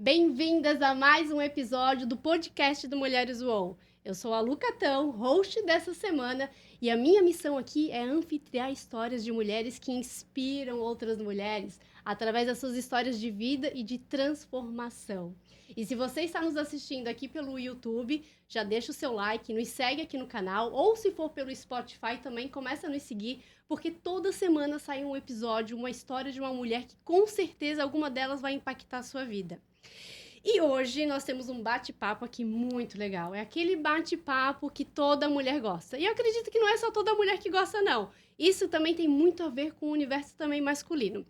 Bem-vindas a mais um episódio do podcast do Mulheres UOL. Eu sou a Lu Catão, host dessa semana, e a minha missão aqui é anfitriar histórias de mulheres que inspiram outras mulheres através das suas histórias de vida e de transformação. E se você está nos assistindo aqui pelo YouTube, já deixa o seu like, nos segue aqui no canal, ou se for pelo Spotify também, começa a nos seguir, porque toda semana sai um episódio, uma história de uma mulher que com certeza alguma delas vai impactar a sua vida. E hoje nós temos um bate-papo aqui muito legal. É aquele bate-papo que toda mulher gosta. E eu acredito que não é só toda mulher que gosta, não. Isso também tem muito a ver com o universo também masculino.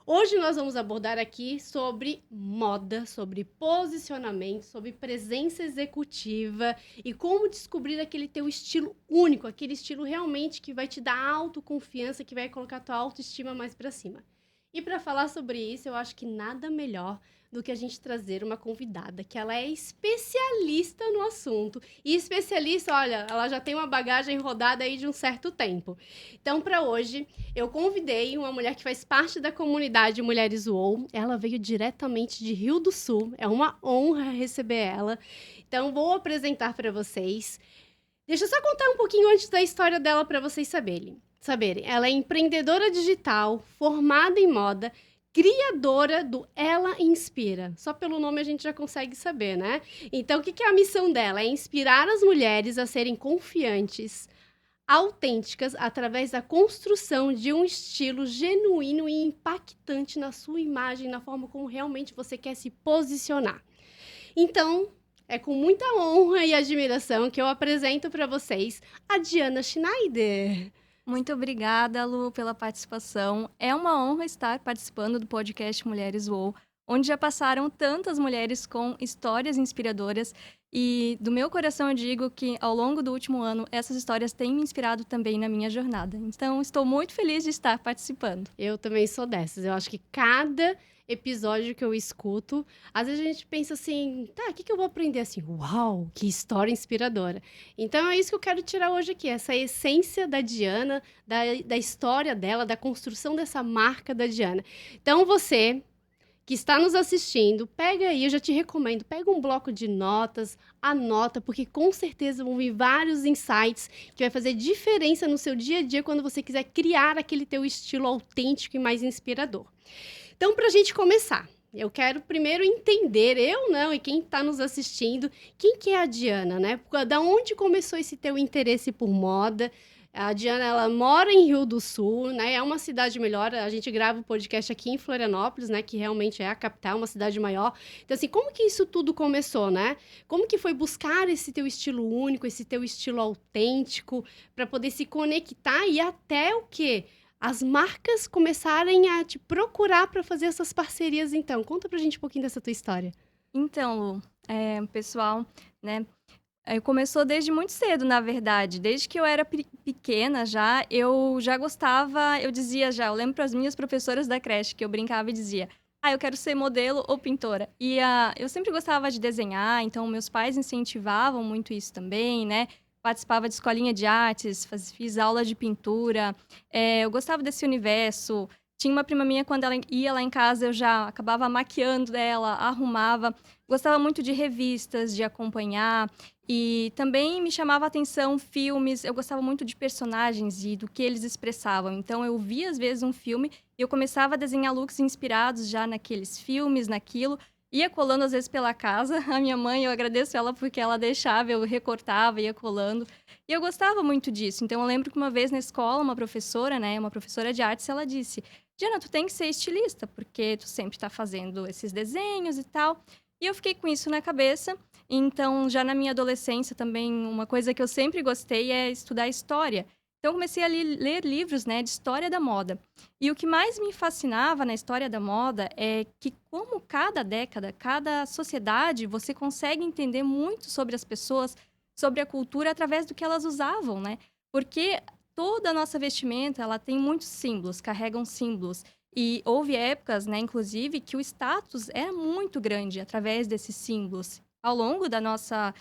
Hoje nós vamos abordar aqui sobre moda, sobre posicionamento, sobre presença executiva e como descobrir aquele teu estilo único, aquele estilo realmente que vai te dar autoconfiança, que vai colocar a tua autoestima mais pra cima. E para falar sobre isso, eu acho que nada melhor do que a gente trazer uma convidada, que ela é especialista no assunto. E especialista, olha, ela já tem uma bagagem rodada aí de um certo tempo. Então, para hoje, eu convidei uma mulher que faz parte da comunidade Mulheres UOL. Ela veio diretamente de Rio do Sul. É uma honra receber ela. Então, vou apresentar para vocês. Deixa eu só contar um pouquinho antes da história dela para vocês saberem. Ela é empreendedora digital, formada em moda, criadora do Ela Inspira. Só pelo nome a gente já consegue saber, né? Então, o que é a missão dela? É inspirar as mulheres a serem confiantes, autênticas, através da construção de um estilo genuíno e impactante na sua imagem, na forma como realmente você quer se posicionar. Então, é com muita honra e admiração que eu apresento para vocês a Diana Schneider. Muito obrigada, Lu, pela participação. É uma honra estar participando do podcast Mulheres UOL, onde já passaram tantas mulheres com histórias inspiradoras. E do meu coração eu digo que, ao longo do último ano, essas histórias têm me inspirado também na minha jornada. Então, estou muito feliz de estar participando. Eu também sou dessas. Eu acho que cada episódio que eu escuto, às vezes a gente pensa assim, tá, o que eu vou aprender assim? Uau, que história inspiradora. Então é isso que eu quero tirar hoje aqui, essa essência da Diana, da história dela, da construção dessa marca da Diana. Então você que está nos assistindo, pega aí, eu já te recomendo, pega um bloco de notas, anota, porque com certeza vão vir vários insights que vai fazer diferença no seu dia a dia quando você quiser criar aquele teu estilo autêntico e mais inspirador. Então, para a gente começar, eu quero primeiro entender, eu não, e quem está nos assistindo, quem que é a Diana, né? Da onde começou esse teu interesse por moda? A Diana, ela mora em Rio do Sul, né? É uma cidade melhor. A gente grava o podcast aqui em Florianópolis, né? Que realmente é a capital, uma cidade maior. Então, assim, como que isso tudo começou, né? Como que foi buscar esse teu estilo único, esse teu estilo autêntico, para poder se conectar e até o quê? As marcas começarem a te procurar para fazer essas parcerias, então. Conta pra gente um pouquinho dessa tua história. Então, Lu, pessoal, né? Começou desde muito cedo, na verdade. Desde que eu era pequena já, eu já gostava, eu lembro para as minhas professoras da creche, que eu brincava e dizia, eu quero ser modelo ou pintora. E eu sempre gostava de desenhar, então meus pais incentivavam muito isso também, né? Participava de escolinha de artes, fiz aula de pintura, eu gostava desse universo. Tinha uma prima minha, quando ela ia lá em casa, eu já acabava maquiando ela, arrumava. Gostava muito de revistas, de acompanhar. E também me chamava a atenção filmes. Eu gostava muito de personagens e do que eles expressavam. Então, eu via, às vezes, um filme e eu começava a desenhar looks inspirados já naqueles filmes, naquilo. Ia colando, às vezes, pela casa. A minha mãe, eu agradeço ela porque ela deixava, eu recortava, ia colando. E eu gostava muito disso. Então, eu lembro que uma vez na escola, uma professora, né, uma professora de artes, ela disse... Diana, tu tem que ser estilista, porque tu sempre está fazendo esses desenhos e tal. E eu fiquei com isso na cabeça. Então, já na minha adolescência também, uma coisa que eu sempre gostei é estudar história. Então, eu comecei a ler livros, né, de história da moda. E o que mais me fascinava na história da moda é que, como cada década, cada sociedade, você consegue entender muito sobre as pessoas, sobre a cultura, através do que elas usavam, né? Porque toda a nossa vestimenta, ela tem muitos símbolos, carregam símbolos. E houve épocas, né, inclusive, que o status era muito grande através desses símbolos. Ao longo da nossa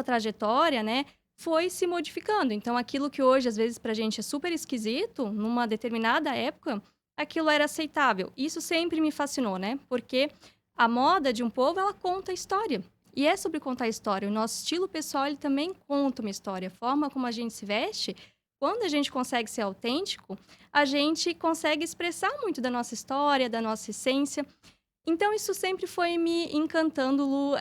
trajetória, né, foi se modificando. Então, aquilo que hoje, às vezes, pra gente é super esquisito, numa determinada época, aquilo era aceitável. Isso sempre me fascinou, né? Porque A moda de um povo, ela conta a história. E é sobre contar a história. O nosso estilo pessoal, ele também conta uma história. A forma como a gente se veste, quando a gente consegue ser autêntico, a gente consegue expressar muito da nossa história, da nossa essência. Então, isso sempre foi me encantando, Lu.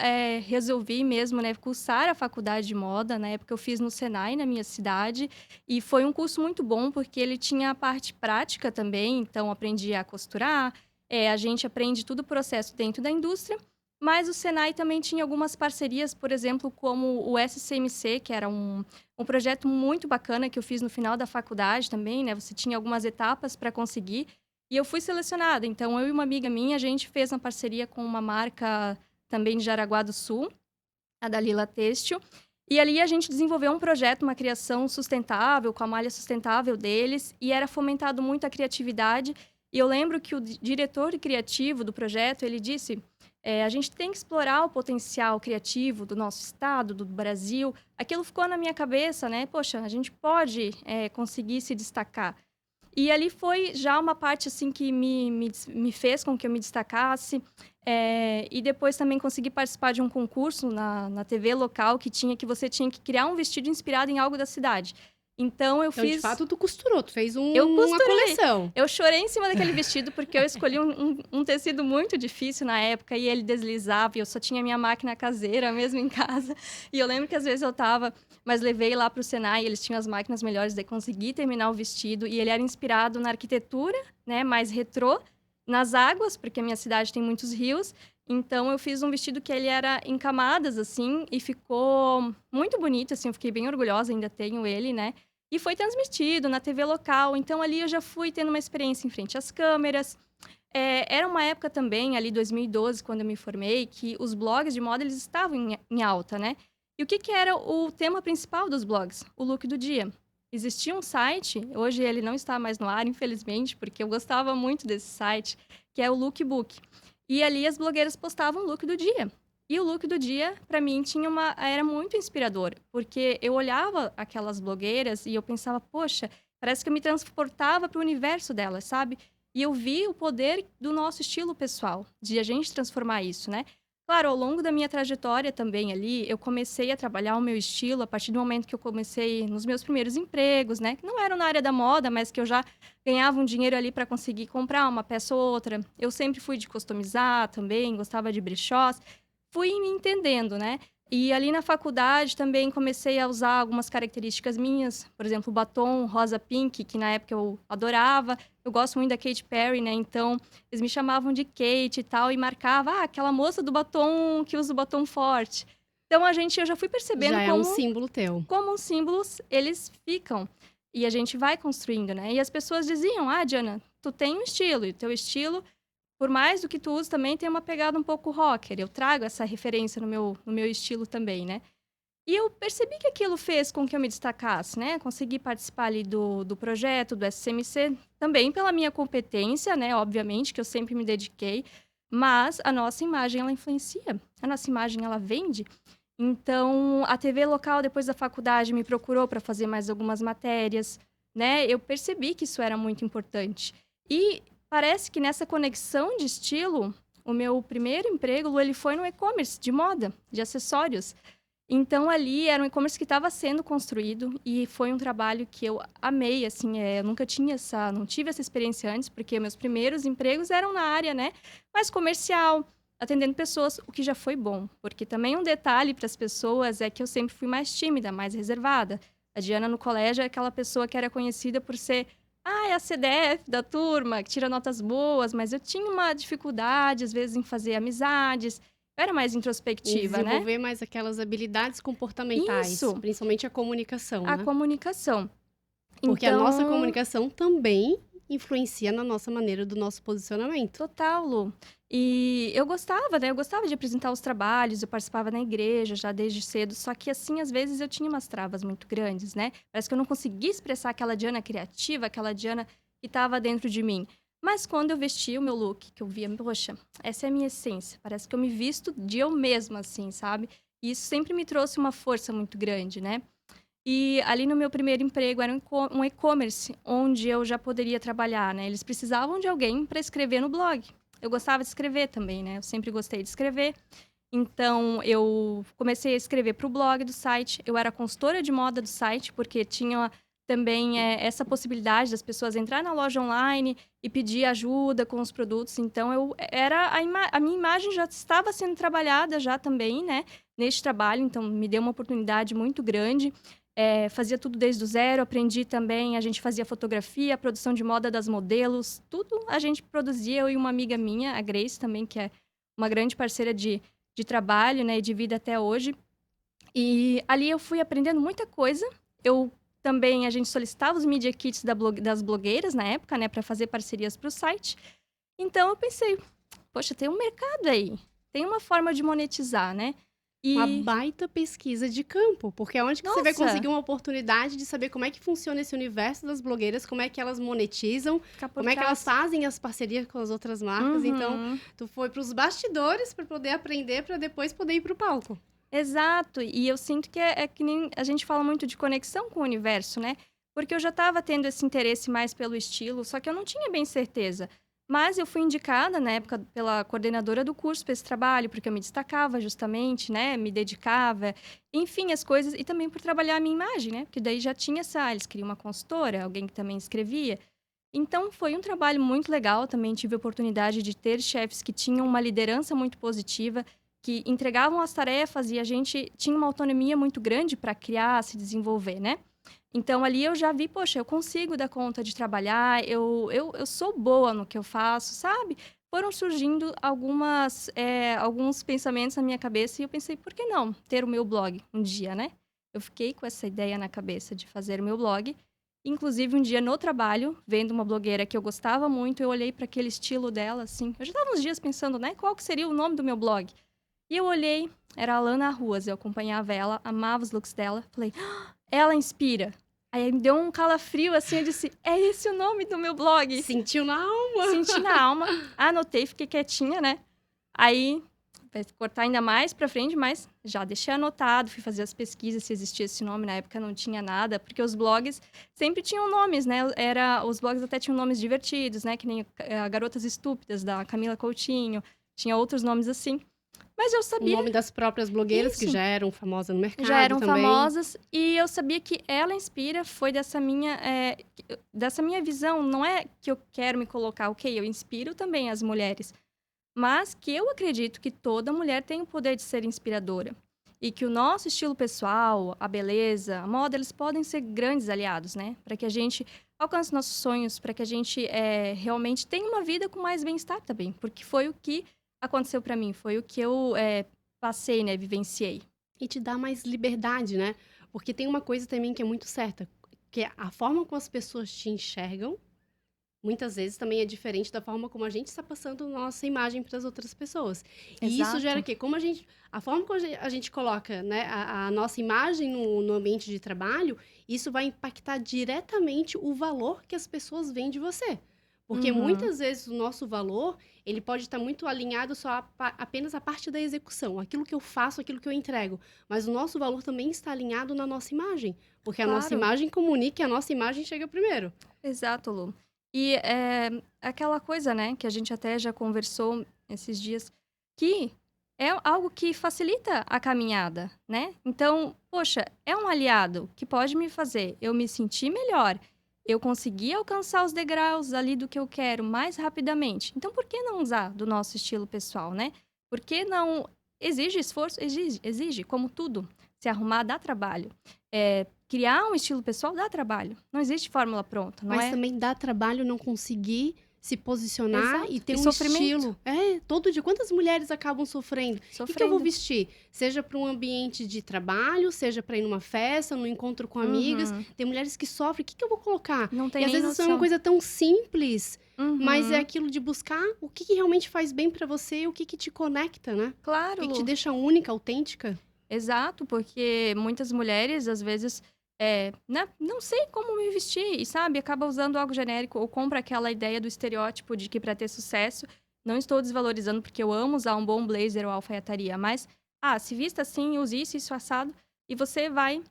Resolvi mesmo, né, cursar a faculdade de moda. Na época, eu fiz no Senai, na minha cidade. E foi um curso muito bom, porque ele tinha a parte prática também. Então, aprendi a costurar. A gente aprende todo o processo dentro da indústria. Mas o Senai também tinha algumas parcerias, por exemplo, como o SCMC, que era um projeto muito bacana que eu fiz no final da faculdade também, né? Você tinha algumas etapas para conseguir. E eu fui selecionada. Então, eu e uma amiga minha, a gente fez uma parceria com uma marca também de Jaraguá do Sul, a Dalila Têxtil. E ali a gente desenvolveu um projeto, uma criação sustentável, com a malha sustentável deles. E era fomentado muito a criatividade. E eu lembro que o diretor criativo do projeto, ele disse... a gente tem que explorar o potencial criativo do nosso estado, do Brasil. Aquilo ficou na minha cabeça, né? Poxa, a gente pode conseguir se destacar. E ali foi já uma parte, assim, que me fez com que eu me destacasse. E depois também consegui participar de um concurso na TV local que você tinha que criar um vestido inspirado em algo da cidade. Então, Então, de fato, tu costurou, tu fez Eu uma costurei. coleção. Eu chorei em cima daquele vestido, porque eu escolhi um tecido muito difícil na época, e ele deslizava, e eu só tinha minha máquina caseira mesmo em casa. E eu lembro que às vezes eu tava... Mas levei lá pro Senai, eles tinham as máquinas melhores, daí consegui terminar o vestido. E ele era inspirado na arquitetura, né, mais retrô, nas águas, porque a minha cidade tem muitos rios. Então, eu fiz um vestido que ele era em camadas, assim, e ficou muito bonito, assim, eu fiquei bem orgulhosa, ainda tenho ele, né? E foi transmitido na TV local, então ali eu já fui tendo uma experiência em frente às câmeras. Era uma época também, ali 2012, quando eu me formei, que os blogs de moda, eles estavam em alta, né? E o que era o tema principal dos blogs? O look do dia. Existia um site, hoje ele não está mais no ar, infelizmente, porque eu gostava muito desse site, que é o Lookbook. E ali as blogueiras postavam o look do dia. E o look do dia, para mim, era muito inspirador, porque eu olhava aquelas blogueiras e eu pensava, poxa, parece que eu me transportava para o universo delas, sabe? E eu vi o poder do nosso estilo pessoal, de a gente transformar isso, né? Claro, ao longo da minha trajetória também ali, eu comecei a trabalhar o meu estilo a partir do momento que eu comecei nos meus primeiros empregos, né? Que não eram na área da moda, mas que eu já ganhava um dinheiro ali para conseguir comprar uma peça ou outra. Eu sempre fui de customizar também, gostava de brechós. Fui me entendendo, né? E ali na faculdade também comecei a usar algumas características minhas. Por exemplo, o batom rosa pink, que na época eu adorava. Eu gosto muito da Katy Perry, né? Então, eles me chamavam de Kate e tal. E marcava, aquela moça do batom que usa o batom forte. Então, eu já fui percebendo Já é um símbolo teu. Como os símbolos, eles ficam. E a gente vai construindo, né? E as pessoas diziam, Diana, tu tem um estilo. E o teu estilo... Por mais do que tu usa, também tem uma pegada um pouco rocker. Eu trago essa referência no meu estilo também, né? E eu percebi que aquilo fez com que eu me destacasse, né? Consegui participar ali do projeto, do SCMC, também pela minha competência, né? Obviamente, que eu sempre me dediquei. Mas a nossa imagem, ela influencia. A nossa imagem, ela vende. Então, a TV local, depois da faculdade, me procurou para fazer mais algumas matérias, né? Eu percebi que isso era muito importante. E... parece que nessa conexão de estilo, o meu primeiro emprego, ele foi no e-commerce de moda, de acessórios. Então, ali era um e-commerce que estava sendo construído e foi um trabalho que eu amei, assim, eu nunca não tive essa experiência antes, porque meus primeiros empregos eram na área, né, mais comercial, atendendo pessoas, o que já foi bom. Porque também um detalhe para as pessoas é que eu sempre fui mais tímida, mais reservada. A Diana, no colégio, é aquela pessoa que era conhecida por ser... é a CDF da turma, que tira notas boas, mas eu tinha uma dificuldade, às vezes, em fazer amizades. Eu era mais introspectiva, né? Desenvolver mais aquelas habilidades comportamentais. Isso. Principalmente a comunicação, A né? comunicação. Porque a nossa comunicação também influencia na nossa maneira do nosso posicionamento. Total, Lu. E eu gostava, né? Eu gostava de apresentar os trabalhos, eu participava na igreja já desde cedo, só que assim, às vezes eu tinha umas travas muito grandes, né? Parece que eu não conseguia expressar aquela Diana criativa, aquela Diana que estava dentro de mim. Mas quando eu vestia o meu look, que eu via, poxa, essa é a minha essência, parece que eu me visto de eu mesma, assim, sabe? E isso sempre me trouxe uma força muito grande, né? E ali no meu primeiro emprego era um e-commerce, onde eu já poderia trabalhar, né? Eles precisavam de alguém para escrever no blog. eu gostava de escrever também, né? Eu sempre gostei de escrever. Então, eu comecei a escrever para o blog do site. Eu era consultora de moda do site, porque tinha também essa possibilidade das pessoas entrar na loja online e pedir ajuda com os produtos. Então, a minha imagem já estava sendo trabalhada já também, né? Neste trabalho. Então, me deu uma oportunidade muito grande. Fazia tudo desde o zero. Aprendi também, a gente fazia fotografia, produção de moda das modelos. Tudo a gente produzia, eu e uma amiga minha, a Grace também, que é uma grande parceira de trabalho, né, e de vida até hoje. E ali eu fui aprendendo muita coisa. A gente solicitava os Media Kits das blogueiras na época, né, para fazer parcerias para o site. Então eu pensei, poxa, tem um mercado aí, tem uma forma de monetizar, né? Uma baita pesquisa de campo, porque é onde que você vai conseguir uma oportunidade de saber como é que funciona esse universo das blogueiras, como é que elas monetizam, como é que elas fazem as parcerias com as outras marcas. Então, tu foi para os bastidores para poder aprender, para depois poder ir para o palco. Exato, e eu sinto que é que nem a gente fala muito de conexão com o universo, né? Porque eu já estava tendo esse interesse mais pelo estilo, só que eu não tinha bem certeza. Mas eu fui indicada, na época, pela coordenadora do curso para esse trabalho, porque eu me destacava justamente, né? Me dedicava, enfim, as coisas. E também por trabalhar a minha imagem, né? Porque daí já tinha eles queriam uma consultora, alguém que também escrevia. Então, foi um trabalho muito legal. Também tive a oportunidade de ter chefes que tinham uma liderança muito positiva, que entregavam as tarefas e a gente tinha uma autonomia muito grande para criar, se desenvolver, né? Então, ali eu já vi, poxa, eu consigo dar conta de trabalhar, eu sou boa no que eu faço, sabe? Foram surgindo alguns pensamentos na minha cabeça e eu pensei, por que não ter o meu blog um dia, né? Eu fiquei com essa ideia na cabeça de fazer o meu blog. Inclusive, um dia no trabalho, vendo uma blogueira que eu gostava muito, eu olhei para aquele estilo dela, assim. Eu já estava uns dias pensando, né? Qual que seria o nome do meu blog? E eu olhei, era a Alana Ruas, eu acompanhava ela, amava os looks dela. Falei, ela inspira. Aí me deu um calafrio, assim, eu disse, é esse o nome do meu blog? Sentiu na alma. Senti na alma. Anotei, fiquei quietinha, né? Aí, vai cortar ainda mais pra frente, mas já deixei anotado, fui fazer as pesquisas se existia esse nome. Na época não tinha nada, porque os blogs sempre tinham nomes, né? Os blogs até tinham nomes divertidos, né? Que nem Garotas Estúpidas, da Camila Coutinho. Tinha outros nomes assim. Mas eu sabia... O nome das próprias blogueiras, Isso. que já eram famosas no mercado já eram também. famosas, e eu sabia que ela inspira, foi dessa minha visão. Não é que eu quero me colocar, ok, eu inspiro também as mulheres, mas que eu acredito que toda mulher tem o poder de ser inspiradora. E que o nosso estilo pessoal, a beleza, a moda, eles podem ser grandes aliados, né? Para que a gente alcance nossos sonhos, para que a gente realmente tenha uma vida com mais bem-estar também. Porque foi o que aconteceu para mim, foi o que eu passei, né? Vivenciei. E te dá mais liberdade, né? Porque tem uma coisa também que é muito certa, que é a forma como as pessoas te enxergam, muitas vezes também é diferente da forma como a gente está passando nossa imagem para as outras pessoas. E isso gera o quê? A forma como a gente coloca, né, a nossa imagem no ambiente de trabalho, isso vai impactar diretamente o valor que as pessoas veem de você. Porque muitas vezes o nosso valor, ele pode estar muito alinhado só apenas à parte da execução, aquilo que eu faço, aquilo que eu entrego. Mas o nosso valor também está alinhado na nossa imagem, porque a nossa imagem comunica e a nossa imagem chega primeiro. Exato, Lu. E aquela coisa, né, que a gente até já conversou esses dias, que é algo que facilita a caminhada, né? Então, poxa, é um aliado que pode me fazer eu me sentir melhor, eu conseguir alcançar os degraus ali do que eu quero mais rapidamente. Então, por que não usar do nosso estilo pessoal, né? Por que não... Exige esforço? Exige, como tudo. Se arrumar dá trabalho. Criar um estilo pessoal dá trabalho. Não existe fórmula pronta, não Mas também dá trabalho não conseguir se posicionar. Exato. E ter E um estilo. Todo dia. Quantas mulheres acabam sofrendo? O que eu vou vestir? Seja para um ambiente de trabalho, seja para ir numa festa, num encontro com amigas. Tem mulheres que sofrem. O que eu vou colocar? Não tem e às nem vezes noção. é uma coisa tão simples, mas é aquilo de buscar o que realmente faz bem para você, o que te conecta, né? Claro. O que te deixa única, autêntica. Exato, porque muitas mulheres, às vezes, né, não sei como me vestir, e sabe, acaba usando algo genérico, ou compra aquela ideia do estereótipo de que para ter sucesso, não estou desvalorizando, porque eu amo usar um bom blazer ou alfaiataria, mas, se vista assim, use isso assado, e você vai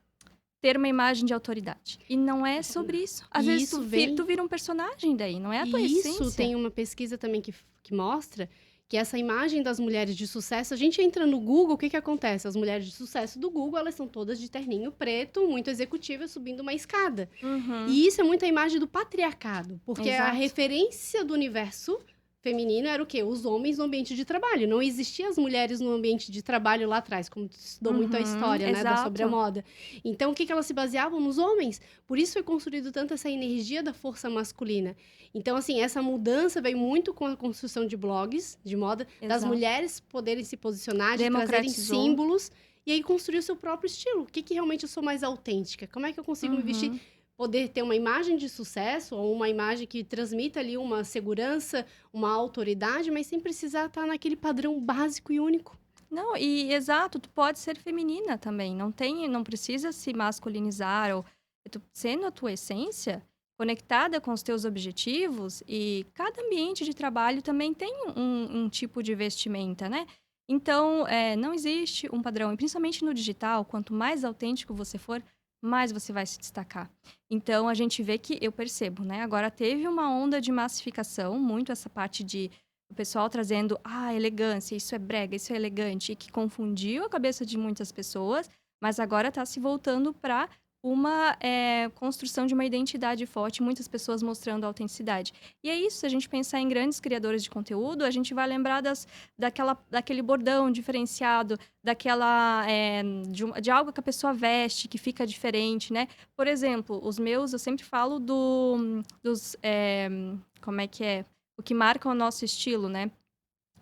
ter uma imagem de autoridade. E não é sobre isso. Às vezes isso tu vira um personagem daí, não é a tua E essência. isso tem uma pesquisa também que mostra que essa imagem das mulheres de sucesso, a gente entra no Google, o que acontece? As mulheres de sucesso do Google, elas são todas de terninho preto, muito executivas, subindo uma escada. E isso é muito a imagem do patriarcado, porque a Exato. referência do universo feminino era o quê? Os homens no ambiente de trabalho. Não existiam as mulheres no ambiente de trabalho lá atrás, como tu estudou muito a história, né, sobre a moda. Então, o que elas se baseavam? Nos homens. Por isso foi construído tanto essa energia da força masculina. Então, assim, essa mudança veio muito com a construção de blogs de moda, das mulheres poderem se posicionar, de trazerem símbolos, e aí construir o seu próprio estilo. O que realmente eu sou mais autêntica? Como é que eu consigo me vestir? Poder ter uma imagem de sucesso, ou uma imagem que transmita ali uma segurança, uma autoridade, mas sem precisar estar naquele padrão básico e único. Não, e exato, tu pode ser feminina também, não precisa se masculinizar, ou sendo a tua essência, conectada com os teus objetivos, e cada ambiente de trabalho também tem um tipo de vestimenta, né? Então, não existe um padrão, e principalmente no digital, quanto mais autêntico você for, mais você vai se destacar. Então, a gente vê que, eu percebo, né? Agora, teve uma onda de massificação, muito essa parte de o pessoal trazendo, elegância, isso é brega, isso é elegante, e que confundiu a cabeça de muitas pessoas, mas agora está se voltando para uma construção de uma identidade forte, muitas pessoas mostrando autenticidade. E é isso, se a gente pensar em grandes criadores de conteúdo, a gente vai lembrar daquele bordão diferenciado, de algo que a pessoa veste, que fica diferente, né? Por exemplo, eu sempre falo como é que é? O que marca o nosso estilo, né?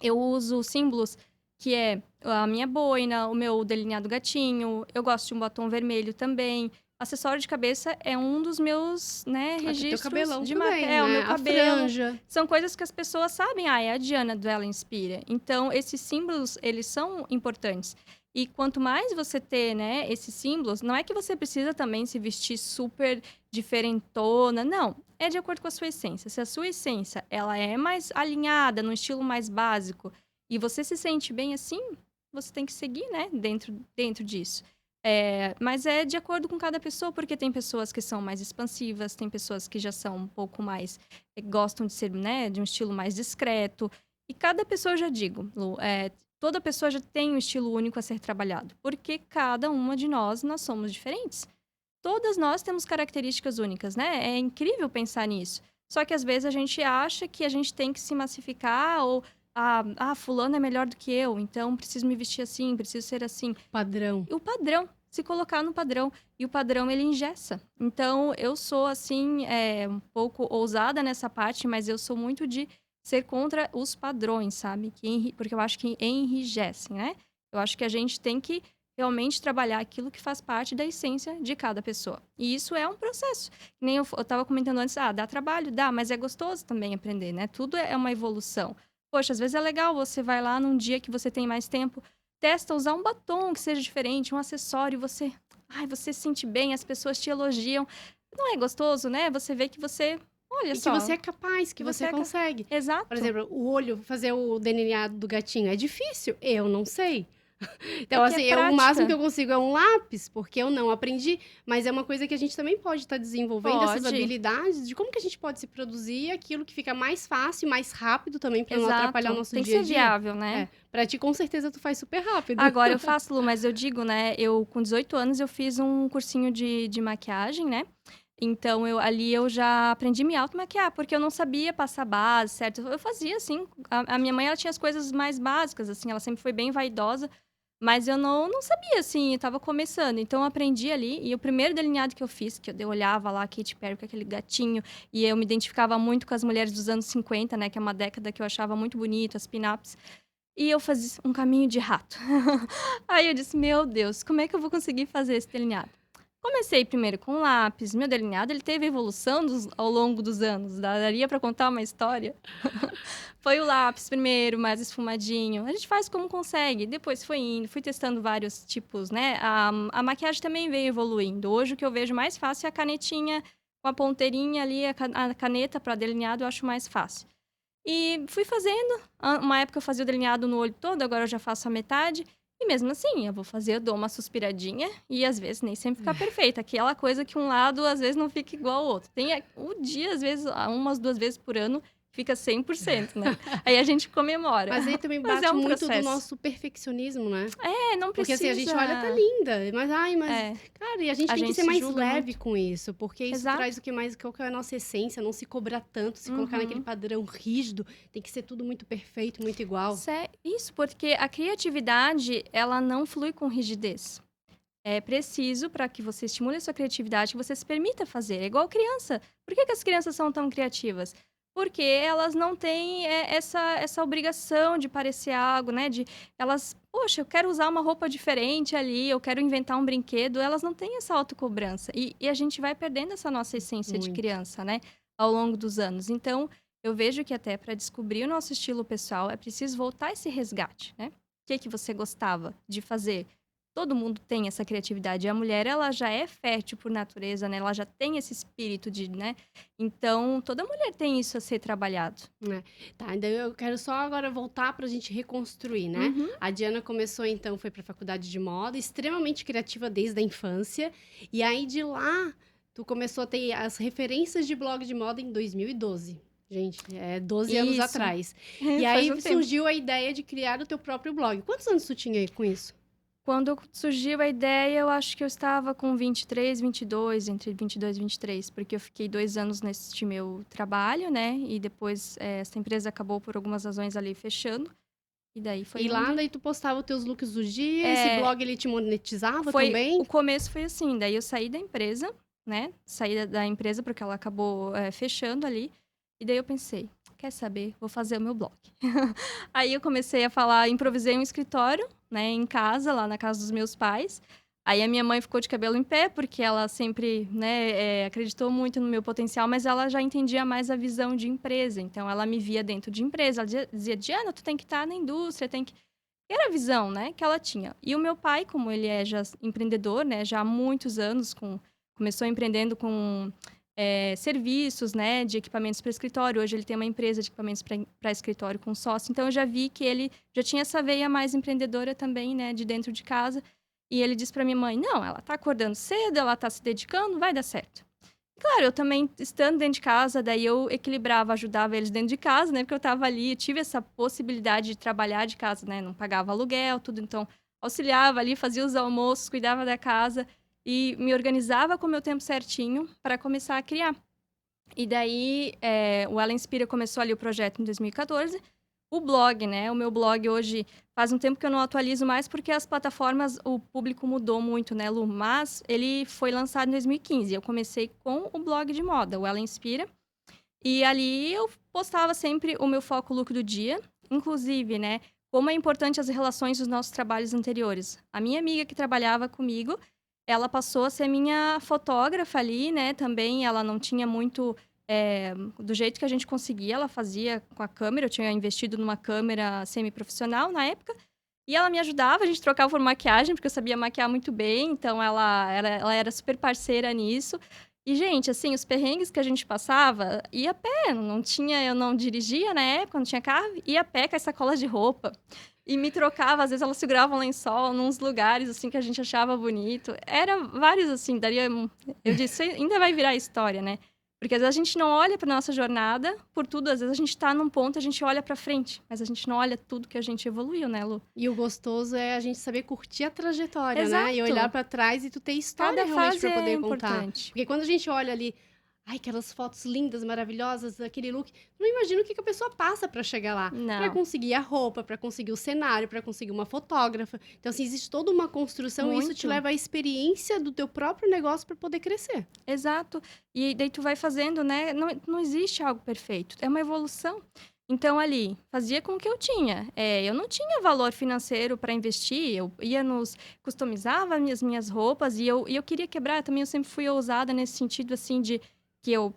Eu uso símbolos que é a minha boina, o meu delineado gatinho, eu gosto de um batom vermelho também. Acessório de cabeça é um dos meus, né, registros teu cabelão de também, marca. né? O meu cabelo. A franja. São coisas que as pessoas sabem, é a Diana do Ela Inspira. Então, esses símbolos, eles são importantes. E quanto mais você ter, né, esses símbolos, não é que você precisa também se vestir super diferentona, não. É de acordo com a sua essência. Se a sua essência, ela é mais alinhada, num estilo mais básico, e você se sente bem assim, você tem que seguir, né, dentro disso. Mas é de acordo com cada pessoa, porque tem pessoas que são mais expansivas, tem pessoas que já são um pouco mais... gostam de ser, né, de um estilo mais discreto. E cada pessoa, eu já digo, Lu, toda pessoa já tem um estilo único a ser trabalhado. Porque cada uma de nós somos diferentes. Todas nós temos características únicas, né? É incrível pensar nisso. Só que às vezes a gente acha que a gente tem que se massificar ou... fulano é melhor do que eu, então preciso me vestir assim, preciso ser assim. Padrão. O padrão, se colocar no padrão. E o padrão, ele engessa. Então, eu sou, assim, um pouco ousada nessa parte, mas eu sou muito de ser contra os padrões, sabe? Porque eu acho que enrijecem, né? Eu acho que a gente tem que realmente trabalhar aquilo que faz parte da essência de cada pessoa. E isso é um processo. Nem eu estava comentando antes, dá trabalho? Dá, mas é gostoso também aprender, né? Tudo é uma evolução. Poxa, às vezes é legal, você vai lá num dia que você tem mais tempo, testa usar um batom que seja diferente, um acessório, você se sente bem, as pessoas te elogiam. Não é gostoso, né? Você vê que você, olha só. Que você é capaz, que você consegue. Exato. Por exemplo, o olho, fazer o delineado do gatinho é difícil? Eu não sei. Então, assim, o máximo que eu consigo é um lápis, porque eu não aprendi, mas é uma coisa que a gente também pode estar desenvolvendo, essas habilidades de como que a gente pode se produzir aquilo que fica mais fácil, mais rápido também, para não atrapalhar o nosso dia a dia. Tem que ser viável, né? Pra ti, com certeza, tu faz super rápido. Agora eu faço, Lu, mas eu digo, né, com 18 anos eu fiz um cursinho de maquiagem, né? Então, eu já aprendi a me automaquiar, porque eu não sabia passar base, certo? Eu fazia, assim, a minha mãe, ela tinha as coisas mais básicas, assim, ela sempre foi bem vaidosa, mas eu não sabia, assim, eu tava começando. Então, eu aprendi ali. E o primeiro delineado que eu fiz, que eu olhava lá a Katy Perry com aquele gatinho, e eu me identificava muito com as mulheres dos anos 50, né? Que é uma década que eu achava muito bonito, as pin-ups. E eu fazia um caminho de rato. Aí eu disse, meu Deus, como é que eu vou conseguir fazer esse delineado? Comecei primeiro com lápis. Meu delineado, ele teve evolução ao longo dos anos. Daria para contar uma história? Foi o lápis primeiro, mais esfumadinho. A gente faz como consegue. Depois foi indo, fui testando vários tipos, né? A maquiagem também veio evoluindo. Hoje o que eu vejo mais fácil é a canetinha com a ponteirinha ali, a caneta para delineado, eu acho mais fácil. E fui fazendo. Uma época eu fazia o delineado no olho todo, agora eu já faço a metade. E mesmo assim, eu dou uma suspiradinha e às vezes nem sempre fica perfeita. Aquela coisa que um lado às vezes não fica igual ao outro. Tem o dia, às vezes, umas 2 vezes por ano, fica 100%, né? Aí a gente comemora. Mas aí também Mas é bate um muito do processo. nosso perfeccionismo, né? Não Porque precisa. assim, a gente olha, tá linda, mas É, cara, e a gente a tem que gente ser se mais julga leve muito. com isso, porque isso Exato. traz o que mais, qual que é a nossa essência, não se cobrar tanto, se colocar naquele padrão rígido, tem que ser tudo muito perfeito, muito igual. Isso, porque a criatividade, ela não flui com rigidez. É preciso, para que você estimule a sua criatividade, que você se permita fazer. É igual criança. Por que as crianças são tão criativas? Porque elas não têm essa obrigação de parecer algo, né? Poxa, eu quero usar uma roupa diferente ali, eu quero inventar um brinquedo. Elas não têm essa autocobrança. E a gente vai perdendo essa nossa essência de Muito. criança, né? Ao longo dos anos. Então, eu vejo que até para descobrir o nosso estilo pessoal, é preciso voltar a esse resgate, né? O que você gostava de fazer? Todo mundo tem essa criatividade. A mulher, ela já é fértil por natureza, né? Ela já tem esse espírito né? Então, toda mulher tem isso a ser trabalhado. Tá, então eu quero só agora voltar pra gente reconstruir, né? Uhum. A Diana começou, então, foi pra faculdade de moda, extremamente criativa desde a infância. E aí, de lá, tu começou a ter as referências de blog de moda em 2012. Gente, 12 anos Isso. atrás. E Faz aí um tempo. surgiu a ideia de criar o teu próprio blog. Quantos anos tu tinha aí com isso? Quando surgiu a ideia, eu acho que eu estava com 23, 22, entre 22 e 23, porque eu fiquei 2 anos nesse meu trabalho, né? E depois essa empresa acabou por algumas razões ali fechando. E daí foi E lá, onde... daí tu postava os teus looks do dia, esse blog ele te monetizava também? O começo foi assim, daí eu saí da empresa, né? Saí da empresa porque ela acabou fechando ali. E daí eu pensei, quer saber? Vou fazer o meu blog. Aí eu comecei a falar, improvisei um escritório, né? Em casa, lá na casa dos meus pais. Aí a minha mãe ficou de cabelo em pé, porque ela sempre, né, acreditou muito no meu potencial, mas ela já entendia mais a visão de empresa. Então, ela me via dentro de empresa. Ela dizia, Diana, tu tem que estar na indústria, tem que... Era a visão, né, que ela tinha. E o meu pai, como ele é já empreendedor, né, já há muitos anos, começou empreendendo com serviços, né, de equipamentos para escritório. Hoje ele tem uma empresa de equipamentos para escritório com sócio. Então, eu já vi que ele já tinha essa veia mais empreendedora também, né, de dentro de casa. E ele disse para minha mãe, não, ela tá acordando cedo, ela tá se dedicando, vai dar certo. E, claro, eu também, estando dentro de casa, daí eu equilibrava, ajudava eles dentro de casa, né? Porque eu tava ali, eu tive essa possibilidade de trabalhar de casa, né? Não pagava aluguel, tudo. Então, auxiliava ali, fazia os almoços, cuidava da casa e me organizava com o meu tempo certinho para começar a criar. E daí, o Ela Inspira começou ali o projeto em 2014. O blog, né? O meu blog hoje faz um tempo que eu não atualizo mais porque as plataformas, o público mudou muito, né, Lu? Mas ele foi lançado em 2015. Eu comecei com o blog de moda, o Ela Inspira. E ali eu postava sempre o meu foco look do dia. Inclusive, né, como é importante as relações dos nossos trabalhos anteriores. A minha amiga que trabalhava comigo, ela passou a ser minha fotógrafa ali, né? Também ela não tinha muito... do jeito que a gente conseguia, ela fazia com a câmera. Eu tinha investido numa câmera semi-profissional na época. E ela me ajudava, a gente trocava por maquiagem, porque eu sabia maquiar muito bem. Então, ela era super parceira nisso. E, gente, assim, os perrengues que a gente passava, ia a pé. Eu não dirigia na época, não tinha carro. Ia a pé com as sacolas de roupa. E me trocava, às vezes ela segurava um lençol nos lugares, assim, que a gente achava bonito. Era vários, assim, eu disse, ainda vai virar história, né? Porque às vezes a gente não olha para nossa jornada por tudo. Às vezes a gente tá num ponto, a gente olha para frente. Mas a gente não olha tudo que a gente evoluiu, né, Lu? E o gostoso é a gente saber curtir a trajetória, Exato. né? E olhar pra trás e tu ter história Cada realmente fase pra poder é contar. importante. Porque quando a gente olha ali, ai, aquelas fotos lindas, maravilhosas, aquele look, não imagina o que a pessoa passa pra chegar lá. Não. Pra conseguir a roupa, pra conseguir o cenário, pra conseguir uma fotógrafa. Então, assim, existe toda uma construção e isso te Muito. leva à experiência do teu próprio negócio pra poder crescer. Exato. E daí tu vai fazendo, né? Não existe algo perfeito. É uma evolução. Então, ali, fazia com o que eu tinha. Eu não tinha valor financeiro para investir. Eu ia customizava as minhas roupas e eu queria quebrar. Também eu sempre fui ousada nesse sentido, assim, de que eu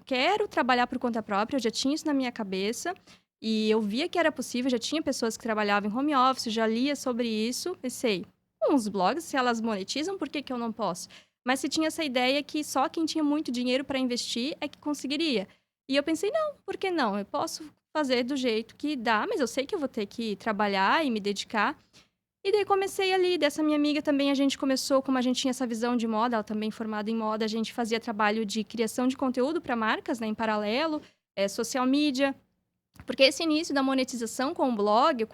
quero trabalhar por conta própria. Eu já tinha isso na minha cabeça. E eu via que era possível. Já tinha pessoas que trabalhavam em home office, já lia sobre isso. Pensei, uns blogs, se elas monetizam, por que eu não posso? Mas se tinha essa ideia que só quem tinha muito dinheiro para investir é que conseguiria. E eu pensei, não, por que não? Eu posso fazer do jeito que dá, mas eu sei que eu vou ter que trabalhar e me dedicar. E daí comecei ali, dessa minha amiga também a gente começou, como a gente tinha essa visão de moda, ela também formada em moda, a gente fazia trabalho de criação de conteúdo para marcas, né, em paralelo, social media, porque esse início da monetização com o blog,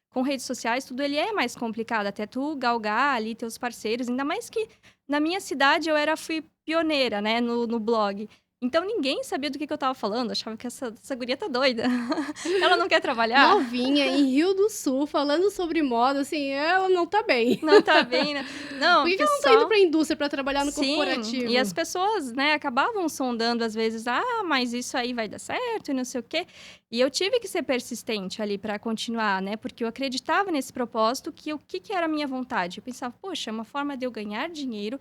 com redes sociais, tudo ele é mais complicado, até tu galgar ali teus parceiros, ainda mais que na minha cidade fui pioneira, né, no blog. Então ninguém sabia do que eu tava falando, achava que essa guria tá doida. Ela não quer trabalhar? Novinha, em Rio do Sul, falando sobre moda, assim, ela não tá bem. Não tá bem, né? Não, Por que ela não tá indo pra indústria pra trabalhar no Sim, corporativo? e as pessoas, né, acabavam sondando às vezes, mas isso aí vai dar certo e não sei o quê. E eu tive que ser persistente ali para continuar, né, porque eu acreditava nesse propósito o que era a minha vontade. Eu pensava, poxa, é uma forma de eu ganhar dinheiro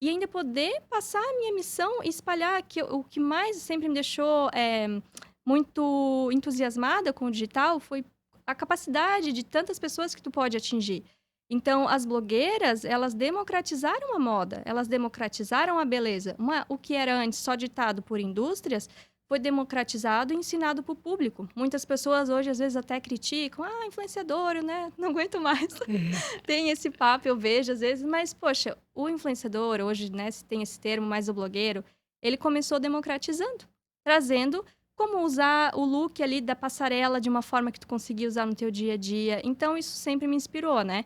e ainda poder passar a minha missão e espalhar o que mais sempre me deixou muito entusiasmada com o digital foi a capacidade de tantas pessoas que tu pode atingir. Então, as blogueiras, elas democratizaram a moda, elas democratizaram a beleza. O que era antes só ditado por indústrias, foi democratizado e ensinado para o público. Muitas pessoas hoje, às vezes, até criticam. Influenciador, né? Não aguento mais. Tem esse papo, eu vejo, às vezes. Mas, poxa, o influenciador, hoje, né, se tem esse termo, mais o blogueiro, ele começou democratizando, trazendo como usar o look ali da passarela de uma forma que tu conseguia usar no teu dia a dia. Então, isso sempre me inspirou, né?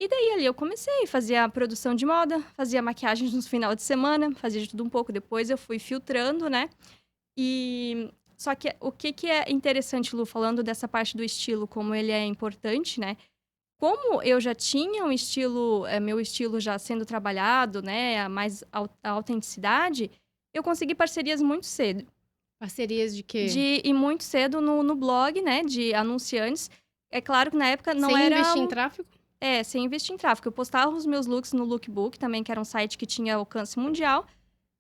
E daí, ali, eu comecei, fazia a produção de moda, fazia maquiagens nos final de semana, fazia de tudo um pouco. Depois eu fui filtrando, né? Só que o que é interessante, Lu, falando dessa parte do estilo, como ele é importante, né? Como eu já tinha um estilo, meu estilo já sendo trabalhado, né? A autenticidade, eu consegui parcerias muito cedo. Parcerias de quê? De ir muito cedo no blog, né? De anunciantes. É claro que na época não Sem era... investir em tráfego? sem investir em tráfego. Eu postava os meus looks no Lookbook, também, que era um site que tinha alcance mundial.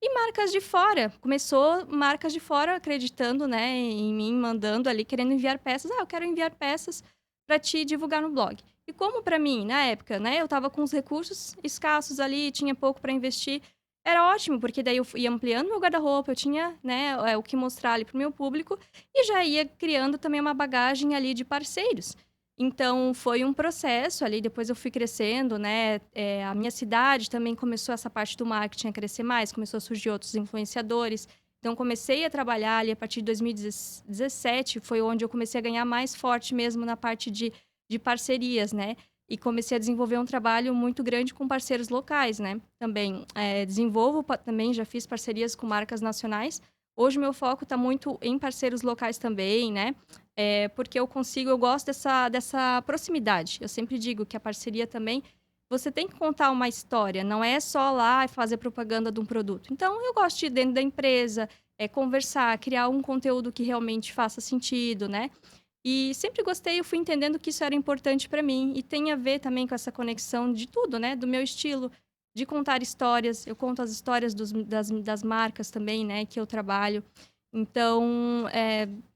E marcas de fora. Começou marcas de fora acreditando, né, em mim, mandando ali, querendo enviar peças. Eu quero enviar peças para te divulgar no blog. E como para mim, na época, né, eu estava com os recursos escassos ali, tinha pouco para investir, era ótimo, porque daí eu ia ampliando meu guarda-roupa, eu tinha, né, o que mostrar ali para o meu público e já ia criando também uma bagagem ali de parceiros. Então, foi um processo ali, depois eu fui crescendo, né? A minha cidade também começou essa parte do marketing a crescer mais, começou a surgir outros influenciadores. Então, comecei a trabalhar ali a partir de 2017, foi onde eu comecei a ganhar mais forte mesmo na parte de parcerias, né? E comecei a desenvolver um trabalho muito grande com parceiros locais, né? Também também já fiz parcerias com marcas nacionais. Hoje, meu foco está muito em parceiros locais também, né? Porque eu gosto dessa proximidade. Eu sempre digo que a parceria também, você tem que contar uma história, não é só lá fazer propaganda de um produto. Então, eu gosto de ir dentro da empresa, conversar, criar um conteúdo que realmente faça sentido, né? E sempre gostei, eu fui entendendo que isso era importante para mim. E tem a ver também com essa conexão de tudo, né? Do meu estilo, de contar histórias. Eu conto as histórias das marcas também, né? Que eu trabalho. Então,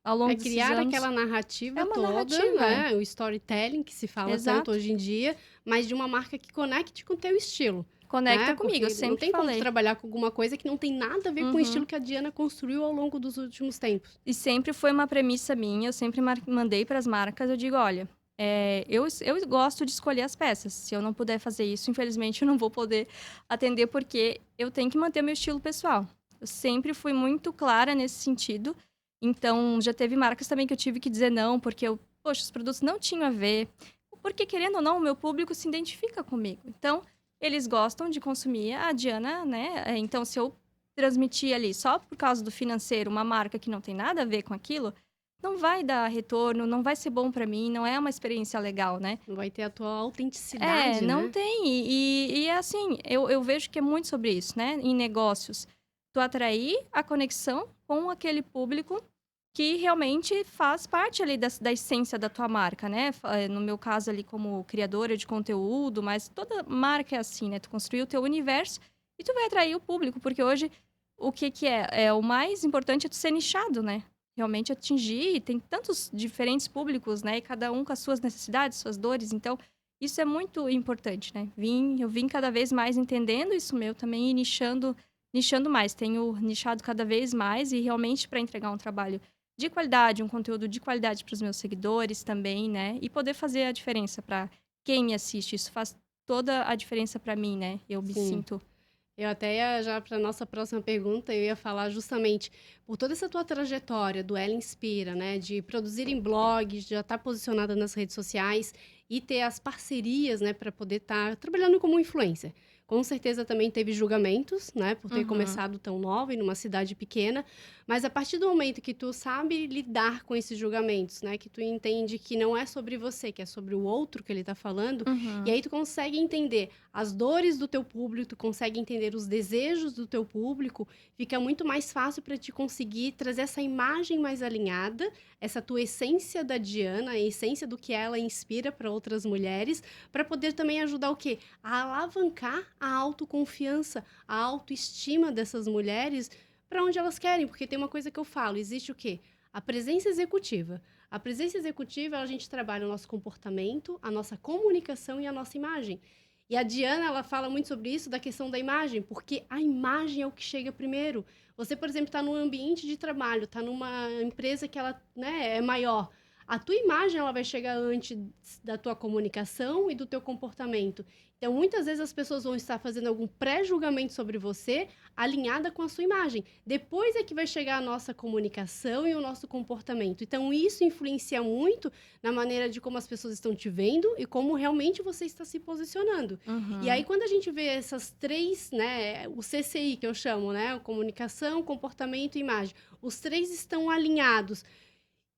ao longo desses criar anos... aquela narrativa toda, narrativa, né? O storytelling que se fala tanto hoje em dia, mas de uma marca que conecte com o teu estilo. Conecta né? comigo, eu Porque sempre não tem falei. como trabalhar com alguma coisa que não tem nada a ver com o estilo que a Diana construiu ao longo dos últimos tempos. E sempre foi uma premissa minha, eu sempre mandei para as marcas, eu digo, olha, eu gosto de escolher as peças. Se eu não puder fazer isso, infelizmente eu não vou poder atender, porque eu tenho que manter meu estilo pessoal. Eu sempre fui muito clara nesse sentido. Então, já teve marcas também que eu tive que dizer não, porque poxa, os produtos não tinham a ver. Porque, querendo ou não, o meu público se identifica comigo. Então, eles gostam de consumir a Diana, né? Então, se eu transmitir ali só por causa do financeiro uma marca que não tem nada a ver com aquilo, não vai dar retorno, não vai ser bom para mim, não é uma experiência legal, né? Não vai ter a tua autenticidade, não né? tem. E assim, eu vejo que é muito sobre isso, né? Em negócios, tu atrair a conexão com aquele público que realmente faz parte ali da essência da tua marca, né? No meu caso ali como criadora de conteúdo, mas toda marca é assim, né? Tu construir o teu universo e tu vai atrair o público, porque hoje o que é? O mais importante é tu ser nichado, né? Realmente atingir, tem tantos diferentes públicos, né? E cada um com as suas necessidades, suas dores, então isso é muito importante, né? Eu vim cada vez mais entendendo isso meu também e nichando mais. Tenho nichado cada vez mais e realmente para entregar um trabalho de qualidade, um conteúdo de qualidade para os meus seguidores também, né? E poder fazer a diferença para quem me assiste. Isso faz toda a diferença para mim, né? Eu me Sim. sinto... Eu até ia já para nossa próxima pergunta, eu ia falar justamente por toda essa tua trajetória do Ela Inspira, né, de produzir em blogs, de já estar posicionada nas redes sociais e ter as parcerias, né, para poder estar trabalhando como influencer. Com certeza também teve julgamentos, né, por ter Uhum, começado tão nova e numa cidade pequena, mas a partir do momento que tu sabe lidar com esses julgamentos, né, que tu entende que não é sobre você, que é sobre o outro que ele está falando, e uhum, aí tu consegue entender as dores do teu público, tu consegue entender os desejos do teu público, fica muito mais fácil para te conseguir trazer essa imagem mais alinhada, essa tua essência da Diana, a essência do que ela inspira para outras mulheres, para poder também ajudar o quê? A alavancar a autoconfiança, a autoestima dessas mulheres para onde elas querem, porque tem uma coisa que eu falo, existe o quê? A presença executiva. A presença executiva, a gente trabalha o nosso comportamento, a nossa comunicação e a nossa imagem. E a Diana, ela fala muito sobre isso, da questão da imagem, porque a imagem é o que chega primeiro. Você, por exemplo, está num ambiente de trabalho, está numa empresa que ela, né, é maior. A tua imagem ela vai chegar antes da tua comunicação e do teu comportamento. Então, muitas vezes as pessoas vão estar fazendo algum pré-julgamento sobre você, alinhada com a sua imagem. Depois é que vai chegar a nossa comunicação e o nosso comportamento. Então, isso influencia muito na maneira de como as pessoas estão te vendo e como realmente você está se posicionando. E aí, uhum. quando a gente vê essas três, né, o CCI que eu chamo, né, comunicação, comportamento e imagem, os três estão alinhados.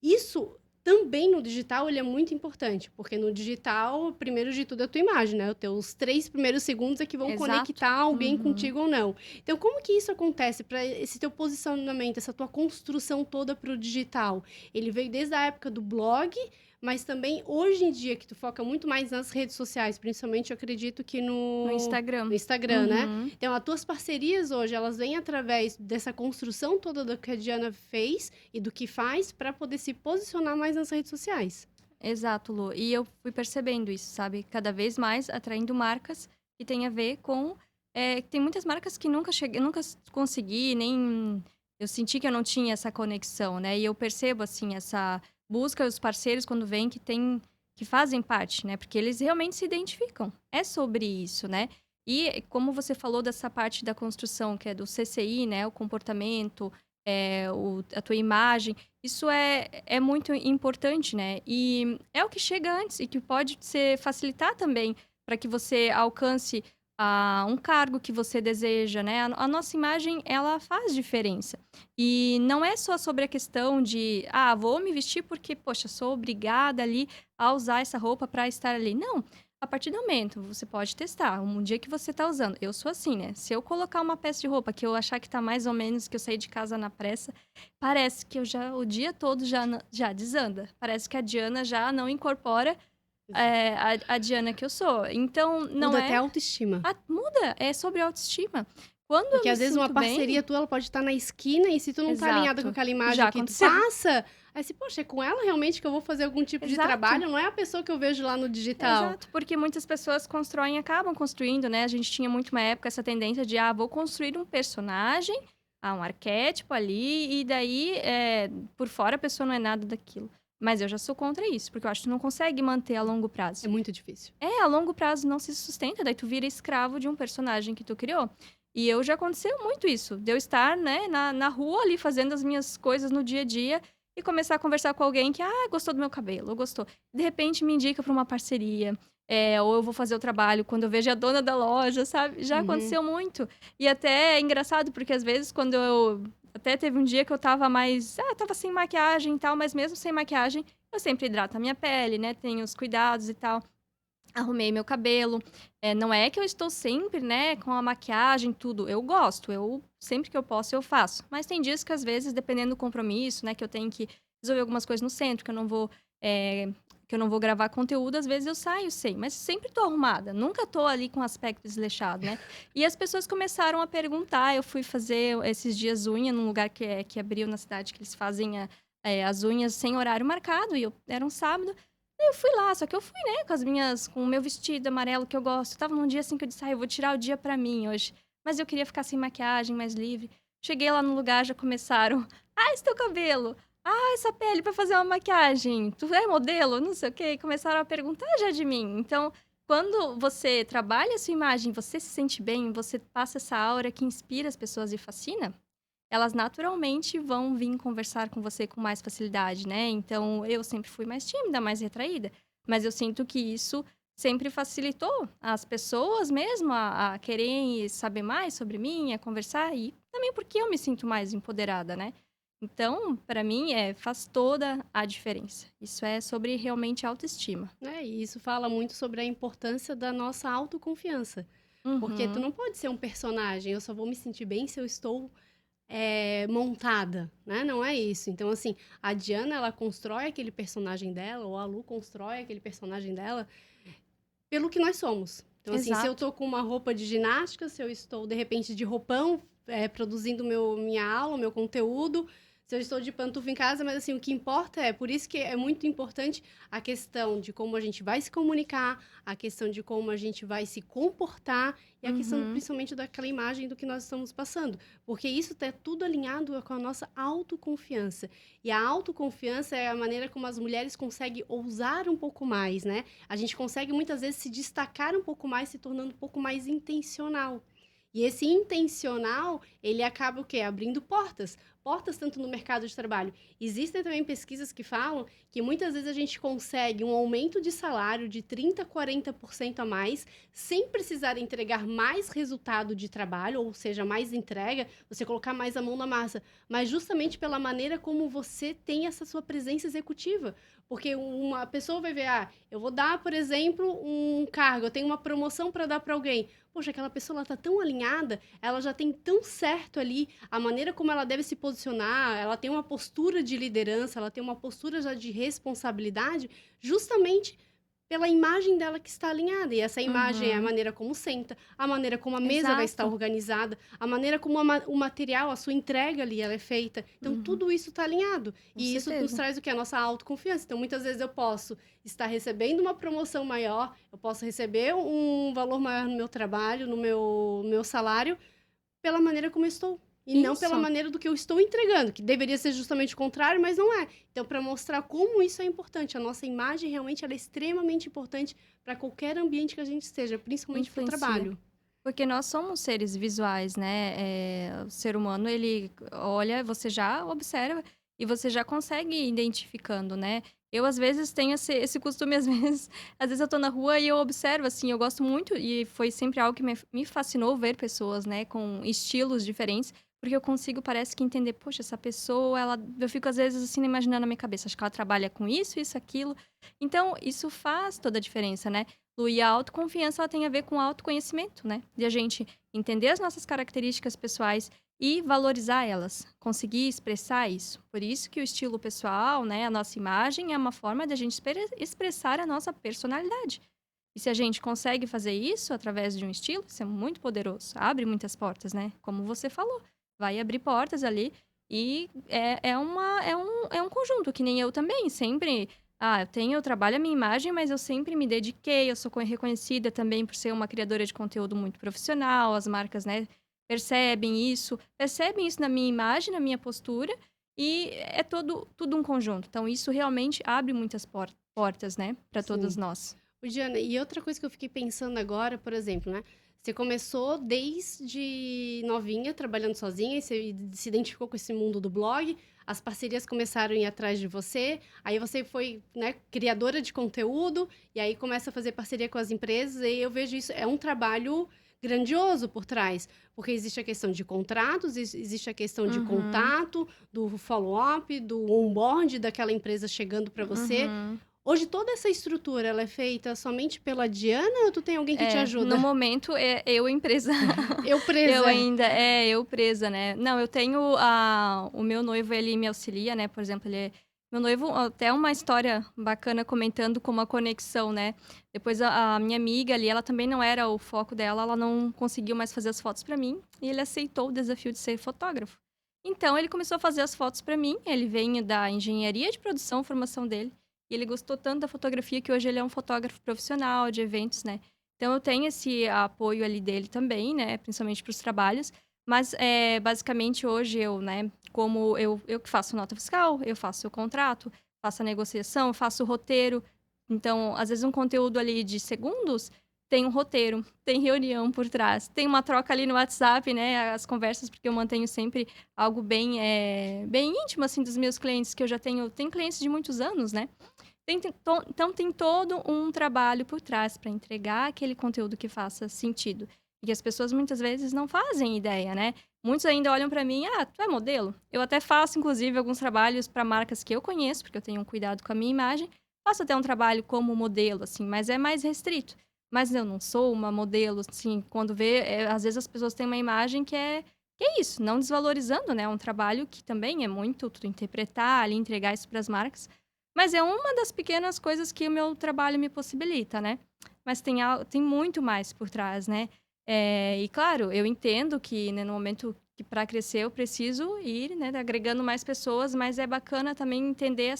Isso também no digital ele é muito importante, porque no digital, primeiro de tudo, é a tua imagem, né? Os teus 3 primeiros segundos é que vão Exato. conectar alguém Uhum. contigo ou não. Então, como que isso acontece para esse teu posicionamento, essa tua construção toda para o digital? Ele veio desde a época do blog, mas também hoje em dia, que tu foca muito mais nas redes sociais, principalmente eu acredito que No no Instagram. Instagram, né? Uhum. Então, as tuas parcerias hoje, elas vêm através dessa construção toda do que a Diana fez e do que faz para poder se posicionar mais nas redes sociais. Exato, Lu. E eu fui percebendo isso, sabe? Cada vez mais atraindo marcas que tem a ver com. Tem muitas marcas que nunca cheguei, nunca consegui, nem. Eu senti que eu não tinha essa conexão, né? E eu percebo, assim, essa busca dos parceiros quando vem que tem. Que fazem parte, né? Porque eles realmente se identificam. É sobre isso, né? E como você falou dessa parte da construção, que é do CCI, né? O comportamento, a tua imagem. Isso é muito importante, né? E é o que chega antes e que pode facilitar também para que você alcance um cargo que você deseja, né? A nossa imagem, ela faz diferença. E não é só sobre a questão de, vou me vestir porque, poxa, sou obrigada ali a usar essa roupa para estar ali. Não. A partir do momento, você pode testar. Um dia que você tá usando. Eu sou assim, né? Se eu colocar uma peça de roupa que eu achar que tá mais ou menos, que eu saí de casa na pressa, parece que o dia todo já desanda. Parece que a Diana já não incorpora a Diana que eu sou. Então, não Muda até a é. autoestima. Muda, é sobre autoestima. Quando eu Porque me às vezes uma sinto bem. parceria tua, ela pode estar na esquina e se tu não tá alinhada com Exato. aquela Já imagem que tu aconteceu. passa, aí se, poxa, é com ela realmente que eu vou fazer algum tipo de Exato. trabalho, não é a pessoa que eu vejo lá no digital. Exato, porque muitas pessoas acabam construindo, né? A gente tinha muito uma época essa tendência de, vou construir um personagem, um arquétipo ali, e daí, por fora, a pessoa não é nada daquilo. Mas eu já sou contra isso, porque eu acho que tu não consegue manter a longo prazo. É muito difícil. A longo prazo não se sustenta, daí tu vira escravo de um personagem que tu criou. E eu já aconteceu muito isso, de eu estar, né, na rua ali fazendo as minhas coisas no dia a dia e começar a conversar com alguém que, gostou do meu cabelo, ou gostou. De repente me indica para uma parceria, ou eu vou fazer o trabalho quando eu vejo a dona da loja, sabe? Já Uhum. aconteceu muito. E até é engraçado, porque às vezes quando eu... Até teve um dia que eu tava mais... tava sem maquiagem e tal, mas mesmo sem maquiagem, eu sempre hidrato a minha pele, né? Tenho os cuidados e tal. Arrumei meu cabelo. Não é que eu estou sempre, né, com a maquiagem, tudo. Eu gosto, sempre que eu posso, eu faço. Mas tem dias que, às vezes, dependendo do compromisso, né, que eu tenho que resolver algumas coisas no centro, que eu não vou gravar conteúdo, às vezes eu saio sem. Mas sempre tô arrumada. Nunca tô ali com aspecto desleixado, né? E as pessoas começaram a perguntar. Eu fui fazer esses dias unha num lugar que abriu na cidade, que eles fazem as unhas sem horário marcado. E era um sábado. Eu fui lá, só que eu fui, né, com o meu vestido amarelo que eu gosto. Eu tava num dia assim que eu disse, eu vou tirar o dia pra mim hoje. Mas eu queria ficar sem maquiagem, mais livre. Cheguei lá no lugar, já começaram. Esse teu cabelo. Essa pele pra fazer uma maquiagem. Tu é modelo? Não sei o quê. E começaram a perguntar já de mim. Então, quando você trabalha a sua imagem, você se sente bem, você passa essa aura que inspira as pessoas e fascina, elas naturalmente vão vir conversar com você com mais facilidade, né. Então, eu sempre fui mais tímida, mais retraída, mas eu sinto que isso sempre facilitou as pessoas mesmo a quererem saber mais sobre mim, a conversar e também porque eu me sinto mais empoderada, né. Então, para mim, faz toda a diferença. Isso é sobre realmente autoestima. Né, e isso fala muito sobre a importância da nossa autoconfiança, porque tu Uhum. não pode ser um personagem, eu só vou me sentir bem se eu estou, montada, né, não é isso. Então, assim, a Diana ela constrói aquele personagem dela, ou a Lu constrói aquele personagem dela, pelo que nós somos. Então, assim, se eu Exato. tô com uma roupa de ginástica, se eu estou, de repente, de roupão, produzindo minha aula, meu conteúdo, se eu estou de pantufa em casa, mas, assim, o que importa por isso que é muito importante a questão de como a gente vai se comunicar, a questão de como a gente vai se comportar e a questão, Uhum. principalmente, daquela imagem do que nós estamos passando. Porque isso tá tudo alinhado com a nossa autoconfiança. E a autoconfiança é a maneira como as mulheres conseguem ousar um pouco mais, né? A gente consegue muitas vezes se destacar um pouco mais, se tornando um pouco mais intencional. E esse intencional, ele acaba o quê? Abrindo portas. Portas tanto no mercado de trabalho. Existem também pesquisas que falam que muitas vezes a gente consegue um aumento de salário de 30, 40% a mais, sem precisar entregar mais resultado de trabalho, ou seja, mais entrega, você colocar mais a mão na massa, mas justamente pela maneira como você tem essa sua presença executiva. Porque uma pessoa vai ver, eu vou dar, por exemplo, um cargo, eu tenho uma promoção para dar para alguém. Poxa, aquela pessoa ela tá tão alinhada, ela já tem tão certo ali a maneira como ela deve se posicionar, ela tem uma postura de liderança, ela tem uma postura já de responsabilidade, justamente pela imagem dela que está alinhada. E essa imagem é a Uhum. maneira como senta, a maneira como a mesa vai estar Exato. organizada, a maneira como o material, a sua entrega ali, ela é feita. Então, Uhum. tudo isso está alinhado. Com E isso nos certeza. traz o que? A nossa autoconfiança. Então, muitas vezes eu posso estar recebendo uma promoção maior, eu posso receber um valor maior no meu trabalho, no meu salário, pela maneira como eu estou. E não pela Isso. maneira do que eu estou entregando, que deveria ser justamente o contrário, mas não é. Então, para mostrar como isso é importante, a nossa imagem realmente ela é extremamente importante para qualquer ambiente que a gente esteja, principalmente para o Influencia. trabalho. Porque nós somos seres visuais, né, o ser humano ele olha, você já observa e você já consegue ir identificando, né. Eu, às vezes, tenho esse costume, às vezes eu tô na rua e eu observo, assim, eu gosto muito e foi sempre algo que me fascinou ver pessoas, né, com estilos diferentes, porque eu consigo, parece que entender: "Poxa, essa pessoa ela", eu fico, às vezes, assim, imaginando na minha cabeça, acho que ela trabalha com isso, aquilo. Então, isso faz toda a diferença, né. E a autoconfiança, ela tem a ver com autoconhecimento, né, de a gente entender as nossas características pessoais e valorizar elas, conseguir expressar isso. Por isso que o estilo pessoal, né, a nossa imagem é uma forma de a gente expressar a nossa personalidade. E se a gente consegue fazer isso através de um estilo, isso é muito poderoso, abre muitas portas, né, como você falou, vai abrir portas ali e é um conjunto, que nem eu também, sempre eu trabalho a minha imagem, mas eu sempre me dediquei, eu sou reconhecida também por ser uma criadora de conteúdo muito profissional, as marcas, né, percebem isso na minha imagem, na minha postura, e é tudo um conjunto. Então isso realmente abre muitas portas, né, para todos Sim. nós. Ô, Diana, e outra coisa que eu fiquei pensando agora, por exemplo, né? Você começou desde novinha, trabalhando sozinha, e você se identificou com esse mundo do blog, as parcerias começaram a ir atrás de você, aí você foi, né, criadora de conteúdo, e aí começa a fazer parceria com as empresas, e eu vejo isso, é um trabalho grandioso por trás, porque existe a questão de contratos, existe a questão de Uhum, contato, do follow-up, do onboard daquela empresa chegando para você. uhum. Hoje toda essa estrutura, ela é feita somente pela Diana ou tu tem alguém que te No ajuda? momento é eu empresa. Eu Eu presa. ainda eu presa, né. Não, eu tenho o meu noivo, ele me auxilia, né, por exemplo, meu noivo, até uma história bacana comentando como a conexão, né. Depois a minha amiga ali, ela também não era o foco dela, ela não conseguiu mais fazer as fotos pra mim, e ele aceitou o desafio de ser fotógrafo. Então ele começou a fazer as fotos pra mim, ele vem da engenharia de produção, a formação dele, e ele gostou tanto da fotografia que hoje ele é um fotógrafo profissional de eventos, né. Então eu tenho esse apoio ali dele também, né, principalmente para os trabalhos, mas, basicamente hoje eu, né, como eu que faço nota fiscal, eu faço o contrato, faço a negociação, faço o roteiro, Então, às vezes um conteúdo ali de segundos tem um roteiro, tem reunião por trás, tem uma troca ali no WhatsApp, né, as conversas, porque eu mantenho sempre algo bem íntimo, assim, dos meus clientes, que eu já tenho clientes de muitos anos, né. Então tem todo um trabalho por trás para entregar aquele conteúdo que faça sentido. E que as pessoas muitas vezes não fazem ideia, né. Muitos ainda olham para mim: "Ah, tu é modelo?". Eu até faço, inclusive, alguns trabalhos para marcas que eu conheço, porque eu tenho um cuidado com a minha imagem. Faço até um trabalho como modelo, assim, mas é mais restrito. Mas eu não sou uma modelo, assim, quando vê, às vezes as pessoas têm uma imagem que é isso, não desvalorizando, né, um trabalho que também é muito tu interpretar ali, entregar isso para as marcas, mas é uma das pequenas coisas que o meu trabalho me possibilita, né. Mas tem muito mais por trás, né. E claro, eu entendo que, né, no momento que para crescer eu preciso ir, né, agregando mais pessoas, mas é bacana também entender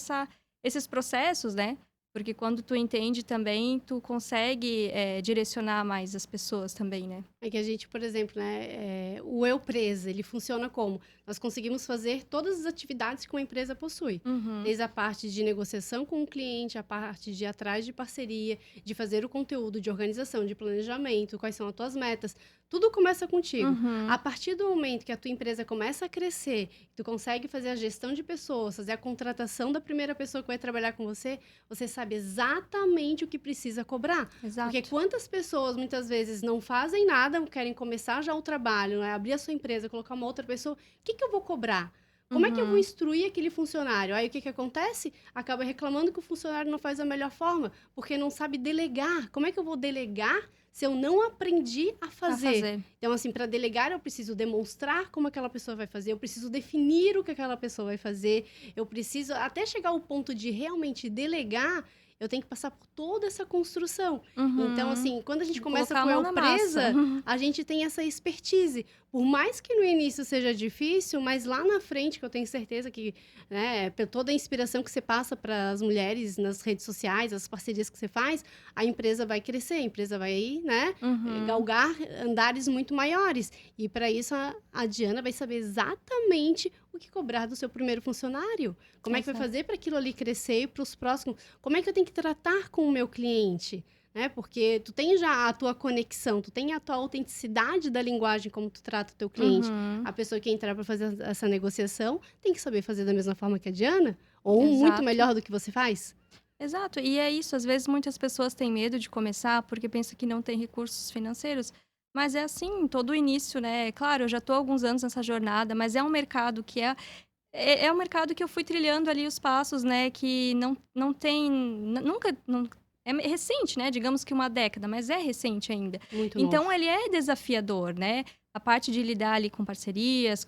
esses processos, né, porque quando tu entende também, tu consegue, direcionar mais as pessoas também, né. É que a gente, por exemplo, né, o eu presa, ele funciona como? Nós conseguimos fazer todas as atividades que uma empresa possui. Uhum, Desde a parte de negociação com o cliente, a parte de ir atrás de parceria, de fazer o conteúdo, de organização, de planejamento, quais são as tuas metas. Tudo começa contigo. A uhum. partir do momento que a tua empresa começa a crescer, tu consegue fazer a gestão de pessoas, fazer a contratação da primeira pessoa que vai trabalhar com você sabe exatamente o que precisa cobrar. Porque Exato. quantas pessoas muitas vezes não fazem nada, querem começar já o trabalho, né, abrir a sua empresa, colocar uma outra pessoa, o que que eu vou cobrar? Como é que eu vou Uhum. instruir aquele funcionário? Aí o que que acontece? Acaba reclamando que o funcionário não faz da melhor forma, porque não sabe delegar. Como é que eu vou delegar se eu não aprendi a A fazer? fazer. Então, assim, para delegar, eu preciso demonstrar como aquela pessoa vai fazer, eu preciso definir o que aquela pessoa vai fazer, eu preciso, até chegar ao ponto de realmente delegar, eu tenho que passar por toda essa construção. Então, Uhum. assim, quando a gente começa Colocar a com mão eu na massa. presa, a gente tem essa expertise. Por mais que no início seja difícil, mas lá na frente, que eu tenho certeza que, né, toda a inspiração que você passa para as mulheres nas redes sociais, as parcerias que você faz, a empresa vai crescer, a empresa vai, né, Uhum. galgar andares muito maiores. E para isso a Diana vai saber exatamente o que cobrar do seu primeiro funcionário. Como é que vai Exato. fazer para aquilo ali crescer e para os próximos? Como é que eu tenho que tratar com o meu cliente? Né? Porque tu tem já a tua conexão, tu tem a tua autenticidade da linguagem como tu trata o teu cliente. Uhum. A pessoa que entrar para fazer essa negociação tem que saber fazer da mesma forma que a Diana, ou muito Exato. melhor do que você faz. Exato. E é isso, às vezes muitas pessoas têm medo de começar porque pensam que não tem recursos financeiros, mas é assim, todo o início, né. Claro, eu já estou há alguns anos nessa jornada, mas é um mercado que é um mercado que eu fui trilhando ali os passos, né, que não tem nunca não é recente, né, digamos que uma década, mas é recente ainda. Muito Então novo. ele é desafiador, né. A parte de lidar ali com parcerias,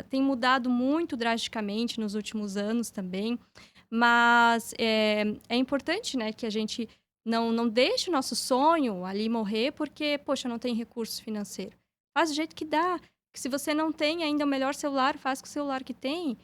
tem mudado muito drasticamente nos últimos anos também, mas, é importante, né, que a gente não deixe o nosso sonho ali morrer porque, poxa, não tem recurso financeiro. Faz do jeito que dá, que se você não tem ainda o melhor celular, faz com o celular que tem,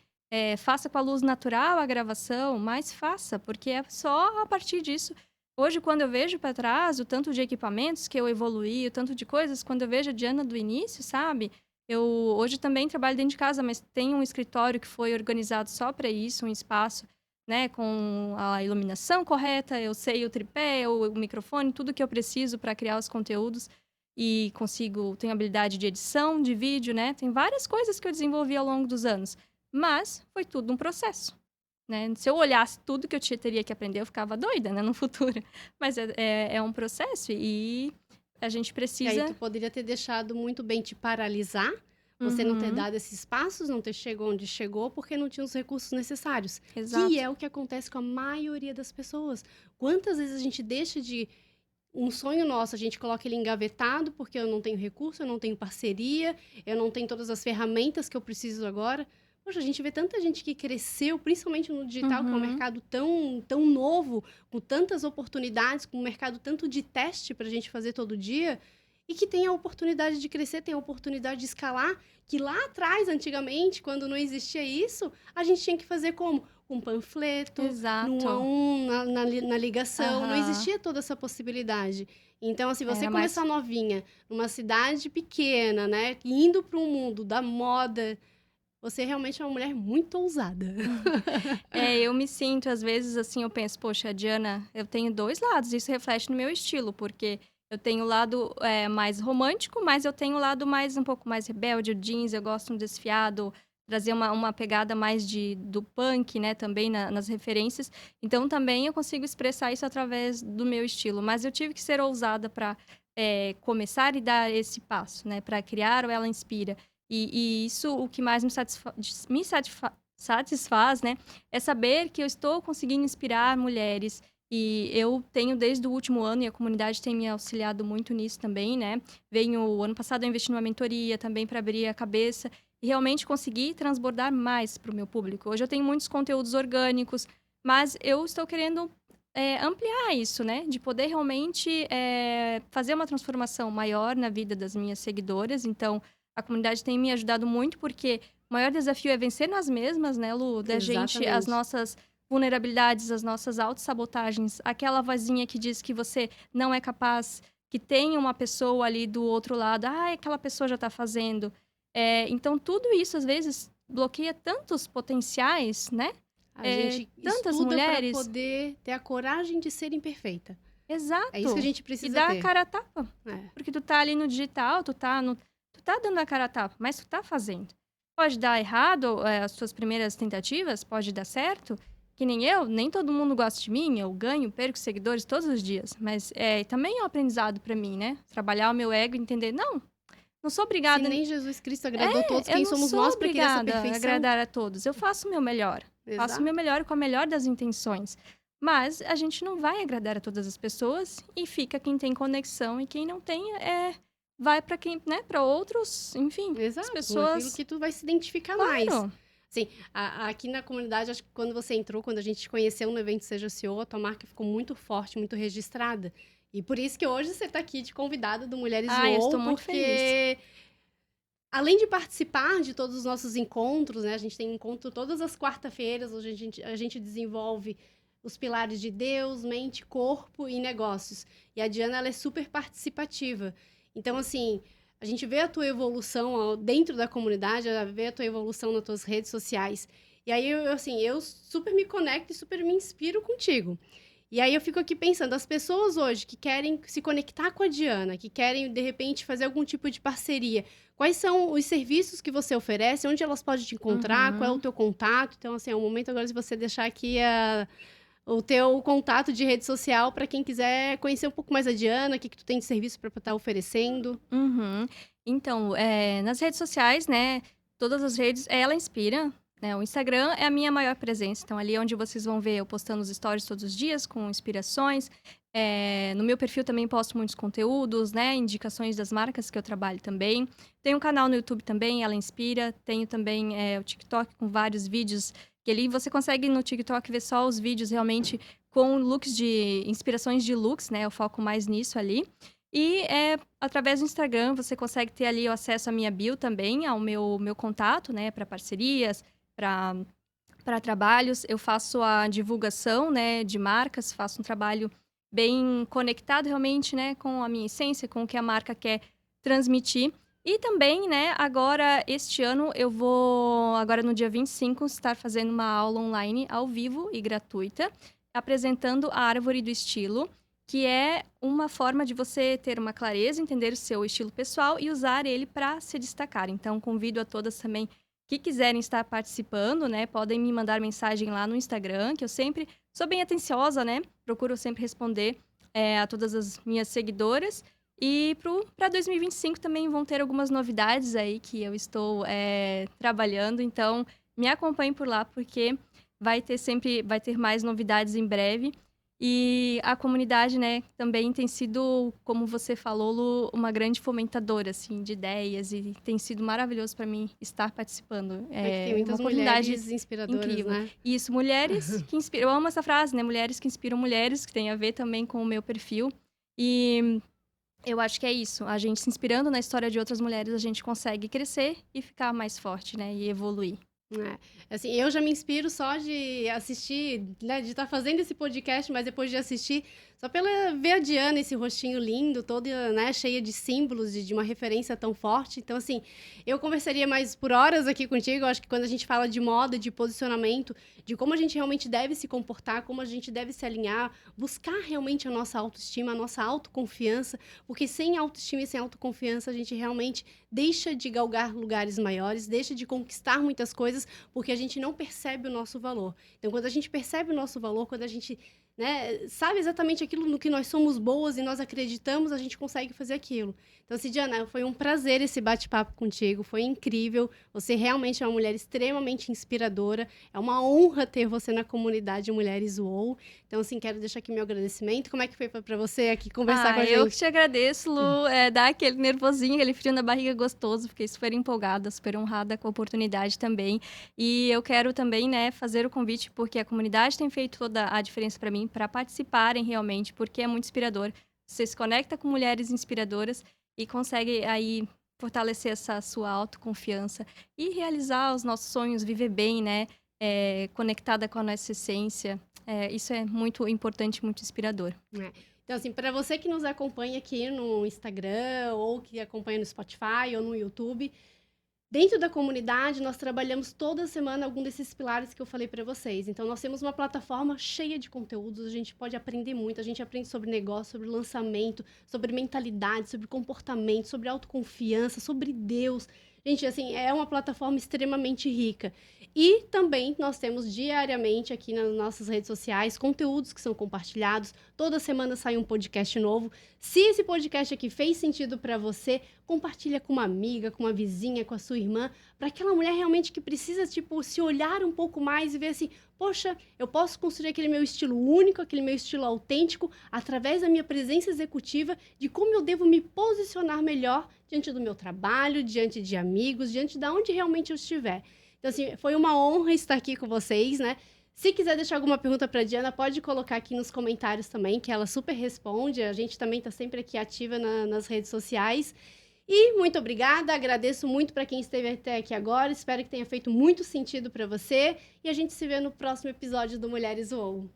faça com a luz natural a gravação, mas faça, porque é só a partir disso. Hoje, quando eu vejo para trás o tanto de equipamentos que eu evoluí, o tanto de coisas, quando eu vejo a Diana do início, sabe? Eu hoje também trabalho dentro de casa, mas tem um escritório que foi organizado só para isso, um espaço, né, com a iluminação correta, eu sei o tripé, o microfone, tudo que eu preciso para criar os conteúdos e tenho habilidade de edição de vídeo, né? Tem várias coisas que eu desenvolvi ao longo dos anos, mas foi tudo um processo, né? Se eu olhasse tudo que teria que aprender, eu ficava doida, né, no futuro. Mas é um processo e a gente E aí precisa. tu poderia ter deixado muito bem te paralisar, você não ter Uhum, dado esses passos, não ter chegado onde chegou, porque não tinha os recursos necessários, que exato. é o que acontece com a maioria das pessoas. Quantas vezes a gente deixa de um sonho nosso, a gente coloca ele engavetado, porque eu não tenho recurso, eu não tenho parceria, eu não tenho todas as ferramentas que eu preciso agora. Poxa, a gente vê tanta gente que cresceu, principalmente no digital, que é um Uhum, mercado tão novo, com tantas oportunidades, com um mercado tanto de teste para a gente fazer todo dia, e que tem a oportunidade de crescer, tem a oportunidade de escalar, que lá atrás, antigamente, quando não existia isso, a gente tinha que fazer como? Com panfleto, no 1 a exato. 1, na ligação, não Aham. existia toda essa possibilidade. Então, assim, você Era mais. começar novinha, numa cidade pequena, né, indo para o mundo da moda, você realmente é uma mulher muito ousada. Eu me sinto, às vezes, assim, eu penso, poxa, Diana, eu tenho 2 lados, isso reflete no meu estilo, porque eu tenho o lado, mais romântico, mas eu tenho o lado mais um pouco mais rebelde, o jeans, eu gosto um desfiado, trazer uma pegada mais do punk, né, também nas referências. Então, também eu consigo expressar isso através do meu estilo, mas eu tive que ser ousada para começar e dar esse passo, né, para criar o Ela Inspira. E isso, o que mais me satisfaz, né, é saber que eu estou conseguindo inspirar mulheres. E eu tenho desde o último ano, e a comunidade tem me auxiliado muito nisso também, né? O ano passado eu investi numa mentoria também para abrir a cabeça e realmente conseguir transbordar mais para o meu público. Hoje eu tenho muitos conteúdos orgânicos, mas eu estou querendo ampliar isso, né? De poder realmente fazer uma transformação maior na vida das minhas seguidoras. Então, a comunidade tem me ajudado muito, porque o maior desafio é vencer nós mesmas, né, Lu? Da gente, as Exatamente. nossas vulnerabilidades, as nossas autossabotagens, aquela vozinha que diz que você não é capaz, que tem uma pessoa ali do outro lado, aquela pessoa já está fazendo. Então, tudo isso, às vezes, bloqueia tantos potenciais, né? A gente Tantas estuda para mulheres. poder ter a coragem de ser imperfeita. É isso que a Exato. gente E precisa dá a ter. cara a tapa. É. Porque tu tá ali no digital, tu tá dando a cara a tapa, mas tu tá fazendo. Pode dar errado, as suas primeiras tentativas, pode dar certo. Que nem eu, nem todo mundo gosta de mim, eu ganho, perco seguidores todos os dias. Mas também é um aprendizado pra mim, né? Trabalhar o meu ego e entender, não sou Se obrigada. nem Jesus Cristo agradou todos, Eu quem não somos sou nós para querer essa obrigada a perfeição? agradar a todos. Eu faço o meu melhor. Faço o meu Exato. melhor com a melhor das intenções. Mas a gente não vai agradar a todas as pessoas e fica quem tem conexão e quem não tem vai para quem, né, para outros, enfim, as Exato, aquilo pessoas. que tu vai se identificar mais. Claro. Assim, aqui na comunidade, acho que quando você entrou, quando a gente te conheceu no evento Seja CEO, a tua marca ficou muito forte, muito registrada. E por isso que hoje você está aqui de convidada do Mulheres Eu UOL, estou muito feliz. porque além de participar de todos os nossos encontros, né? A gente tem encontro todas as quarta-feiras, onde a gente desenvolve os pilares de Deus, mente, corpo e negócios. E a Diana, ela é super participativa. Então, assim, a gente vê a tua evolução dentro da comunidade, vê a tua evolução nas tuas redes sociais. E aí, eu super me conecto e super me inspiro contigo. E aí eu fico aqui pensando, as pessoas hoje que querem se conectar com a Diana, que querem, de repente, fazer algum tipo de parceria, quais são os serviços que você oferece? Onde elas podem te encontrar? Qual é o teu contato? Então, assim, é o momento agora de você deixar aqui o teu contato de rede social para quem quiser conhecer um pouco mais a Diana, o que tu tem de serviço para estar oferecendo. Uhum. Então, nas redes sociais, né, todas as redes, Ela Inspira, né, o Instagram é a minha maior presença, então ali é onde vocês vão ver eu postando os stories todos os dias com inspirações. No meu perfil também posto muitos conteúdos, né, indicações das marcas que eu trabalho também. Tenho um canal no YouTube também, Ela Inspira, tenho também o TikTok com vários vídeos, que ali você consegue no TikTok ver só os vídeos realmente com looks inspirações de looks, né, eu foco mais nisso ali. E através do Instagram você consegue ter ali o acesso à minha bio também, ao meu contato, né, para parcerias, para trabalhos. Eu faço a divulgação, né, de marcas, faço um trabalho bem conectado realmente, né, com a minha essência, com o que a marca quer transmitir. E também, né, agora, este ano, eu vou, agora no dia 25, estar fazendo uma aula online ao vivo e gratuita, apresentando a Árvore do Estilo, que é uma forma de você ter uma clareza, entender o seu estilo pessoal e usar ele para se destacar. Então, convido a todas também que quiserem estar participando, né, podem me mandar mensagem lá no Instagram, que eu sempre sou bem atenciosa, né, procuro sempre responder a todas as minhas seguidoras. E para 2025 também vão ter algumas novidades aí que eu estou trabalhando, então me acompanhem por lá, porque vai ter mais novidades em breve. E a comunidade, né, também tem sido, como você falou, Lu, uma grande fomentadora, assim, de ideias. E tem sido maravilhoso para mim estar participando. Tem É muitas uma oportunidade mulheres inspiradoras, incrível. né? E isso, mulheres que inspiram. Eu amo essa frase, né? Mulheres que inspiram mulheres, que tem a ver também com o meu perfil. E eu acho que é isso. A gente se inspirando na história de outras mulheres, a gente consegue crescer e ficar mais forte, né? E evoluir. Assim, eu já me inspiro só de assistir, né, de estar fazendo esse podcast, mas depois de assistir, só pela ver a Diana, esse rostinho lindo, toda, né, cheia de símbolos, de uma referência tão forte. Então, assim, eu conversaria mais por horas aqui contigo. Eu acho que quando a gente fala de moda, de posicionamento, de como a gente realmente deve se comportar, como a gente deve se alinhar, buscar realmente a nossa autoestima, a nossa autoconfiança, porque sem autoestima e sem autoconfiança, a gente realmente deixa de galgar lugares maiores, deixa de conquistar muitas coisas, porque a gente não percebe o nosso valor. Então, quando a gente percebe o nosso valor, quando a gente, né, sabe exatamente aquilo no que nós somos boas e nós acreditamos, a gente consegue fazer aquilo. Então, assim, Diana, foi um prazer esse bate-papo contigo, foi incrível. Você realmente é uma mulher extremamente inspiradora. É uma honra ter você na comunidade Mulheres UOL. Então, assim, quero deixar aqui meu agradecimento. Como é que foi para você aqui conversar com a Eu gente? que te agradeço, Lu. Dá aquele nervosinho, aquele frio na barriga gostoso. Fiquei super empolgada, super honrada com a oportunidade também. E eu quero também, né, fazer o convite, porque a comunidade tem feito toda a diferença para mim, para participarem realmente, porque é muito inspirador. Você se conecta com mulheres inspiradoras e consegue aí fortalecer essa sua autoconfiança e realizar os nossos sonhos, viver bem, né, conectada com a nossa essência. Isso é muito importante, muito inspirador. Então, assim, para você que nos acompanha aqui no Instagram, ou que acompanha no Spotify ou no YouTube, dentro da comunidade, nós trabalhamos toda semana algum desses pilares que eu falei para vocês. Então, nós temos uma plataforma cheia de conteúdos, a gente pode aprender muito, a gente aprende sobre negócio, sobre lançamento, sobre mentalidade, sobre comportamento, sobre autoconfiança, sobre Deus. Gente, assim, é uma plataforma extremamente rica. E também nós temos diariamente aqui nas nossas redes sociais conteúdos que são compartilhados. Toda semana sai um podcast novo. Se esse podcast aqui fez sentido para você, compartilha com uma amiga, com uma vizinha, com a sua irmã, para aquela mulher realmente que precisa, tipo, se olhar um pouco mais e ver assim, poxa, eu posso construir aquele meu estilo único, aquele meu estilo autêntico, através da minha presença executiva, de como eu devo me posicionar melhor diante do meu trabalho, diante de amigos, diante de onde realmente eu estiver. Então, assim, foi uma honra estar aqui com vocês, né? Se quiser deixar alguma pergunta para a Diana, pode colocar aqui nos comentários também, que ela super responde. A gente também está sempre aqui ativa nas redes sociais. E muito obrigada, agradeço muito para quem esteve até aqui agora. Espero que tenha feito muito sentido para você. E a gente se vê no próximo episódio do Mulheres UOL.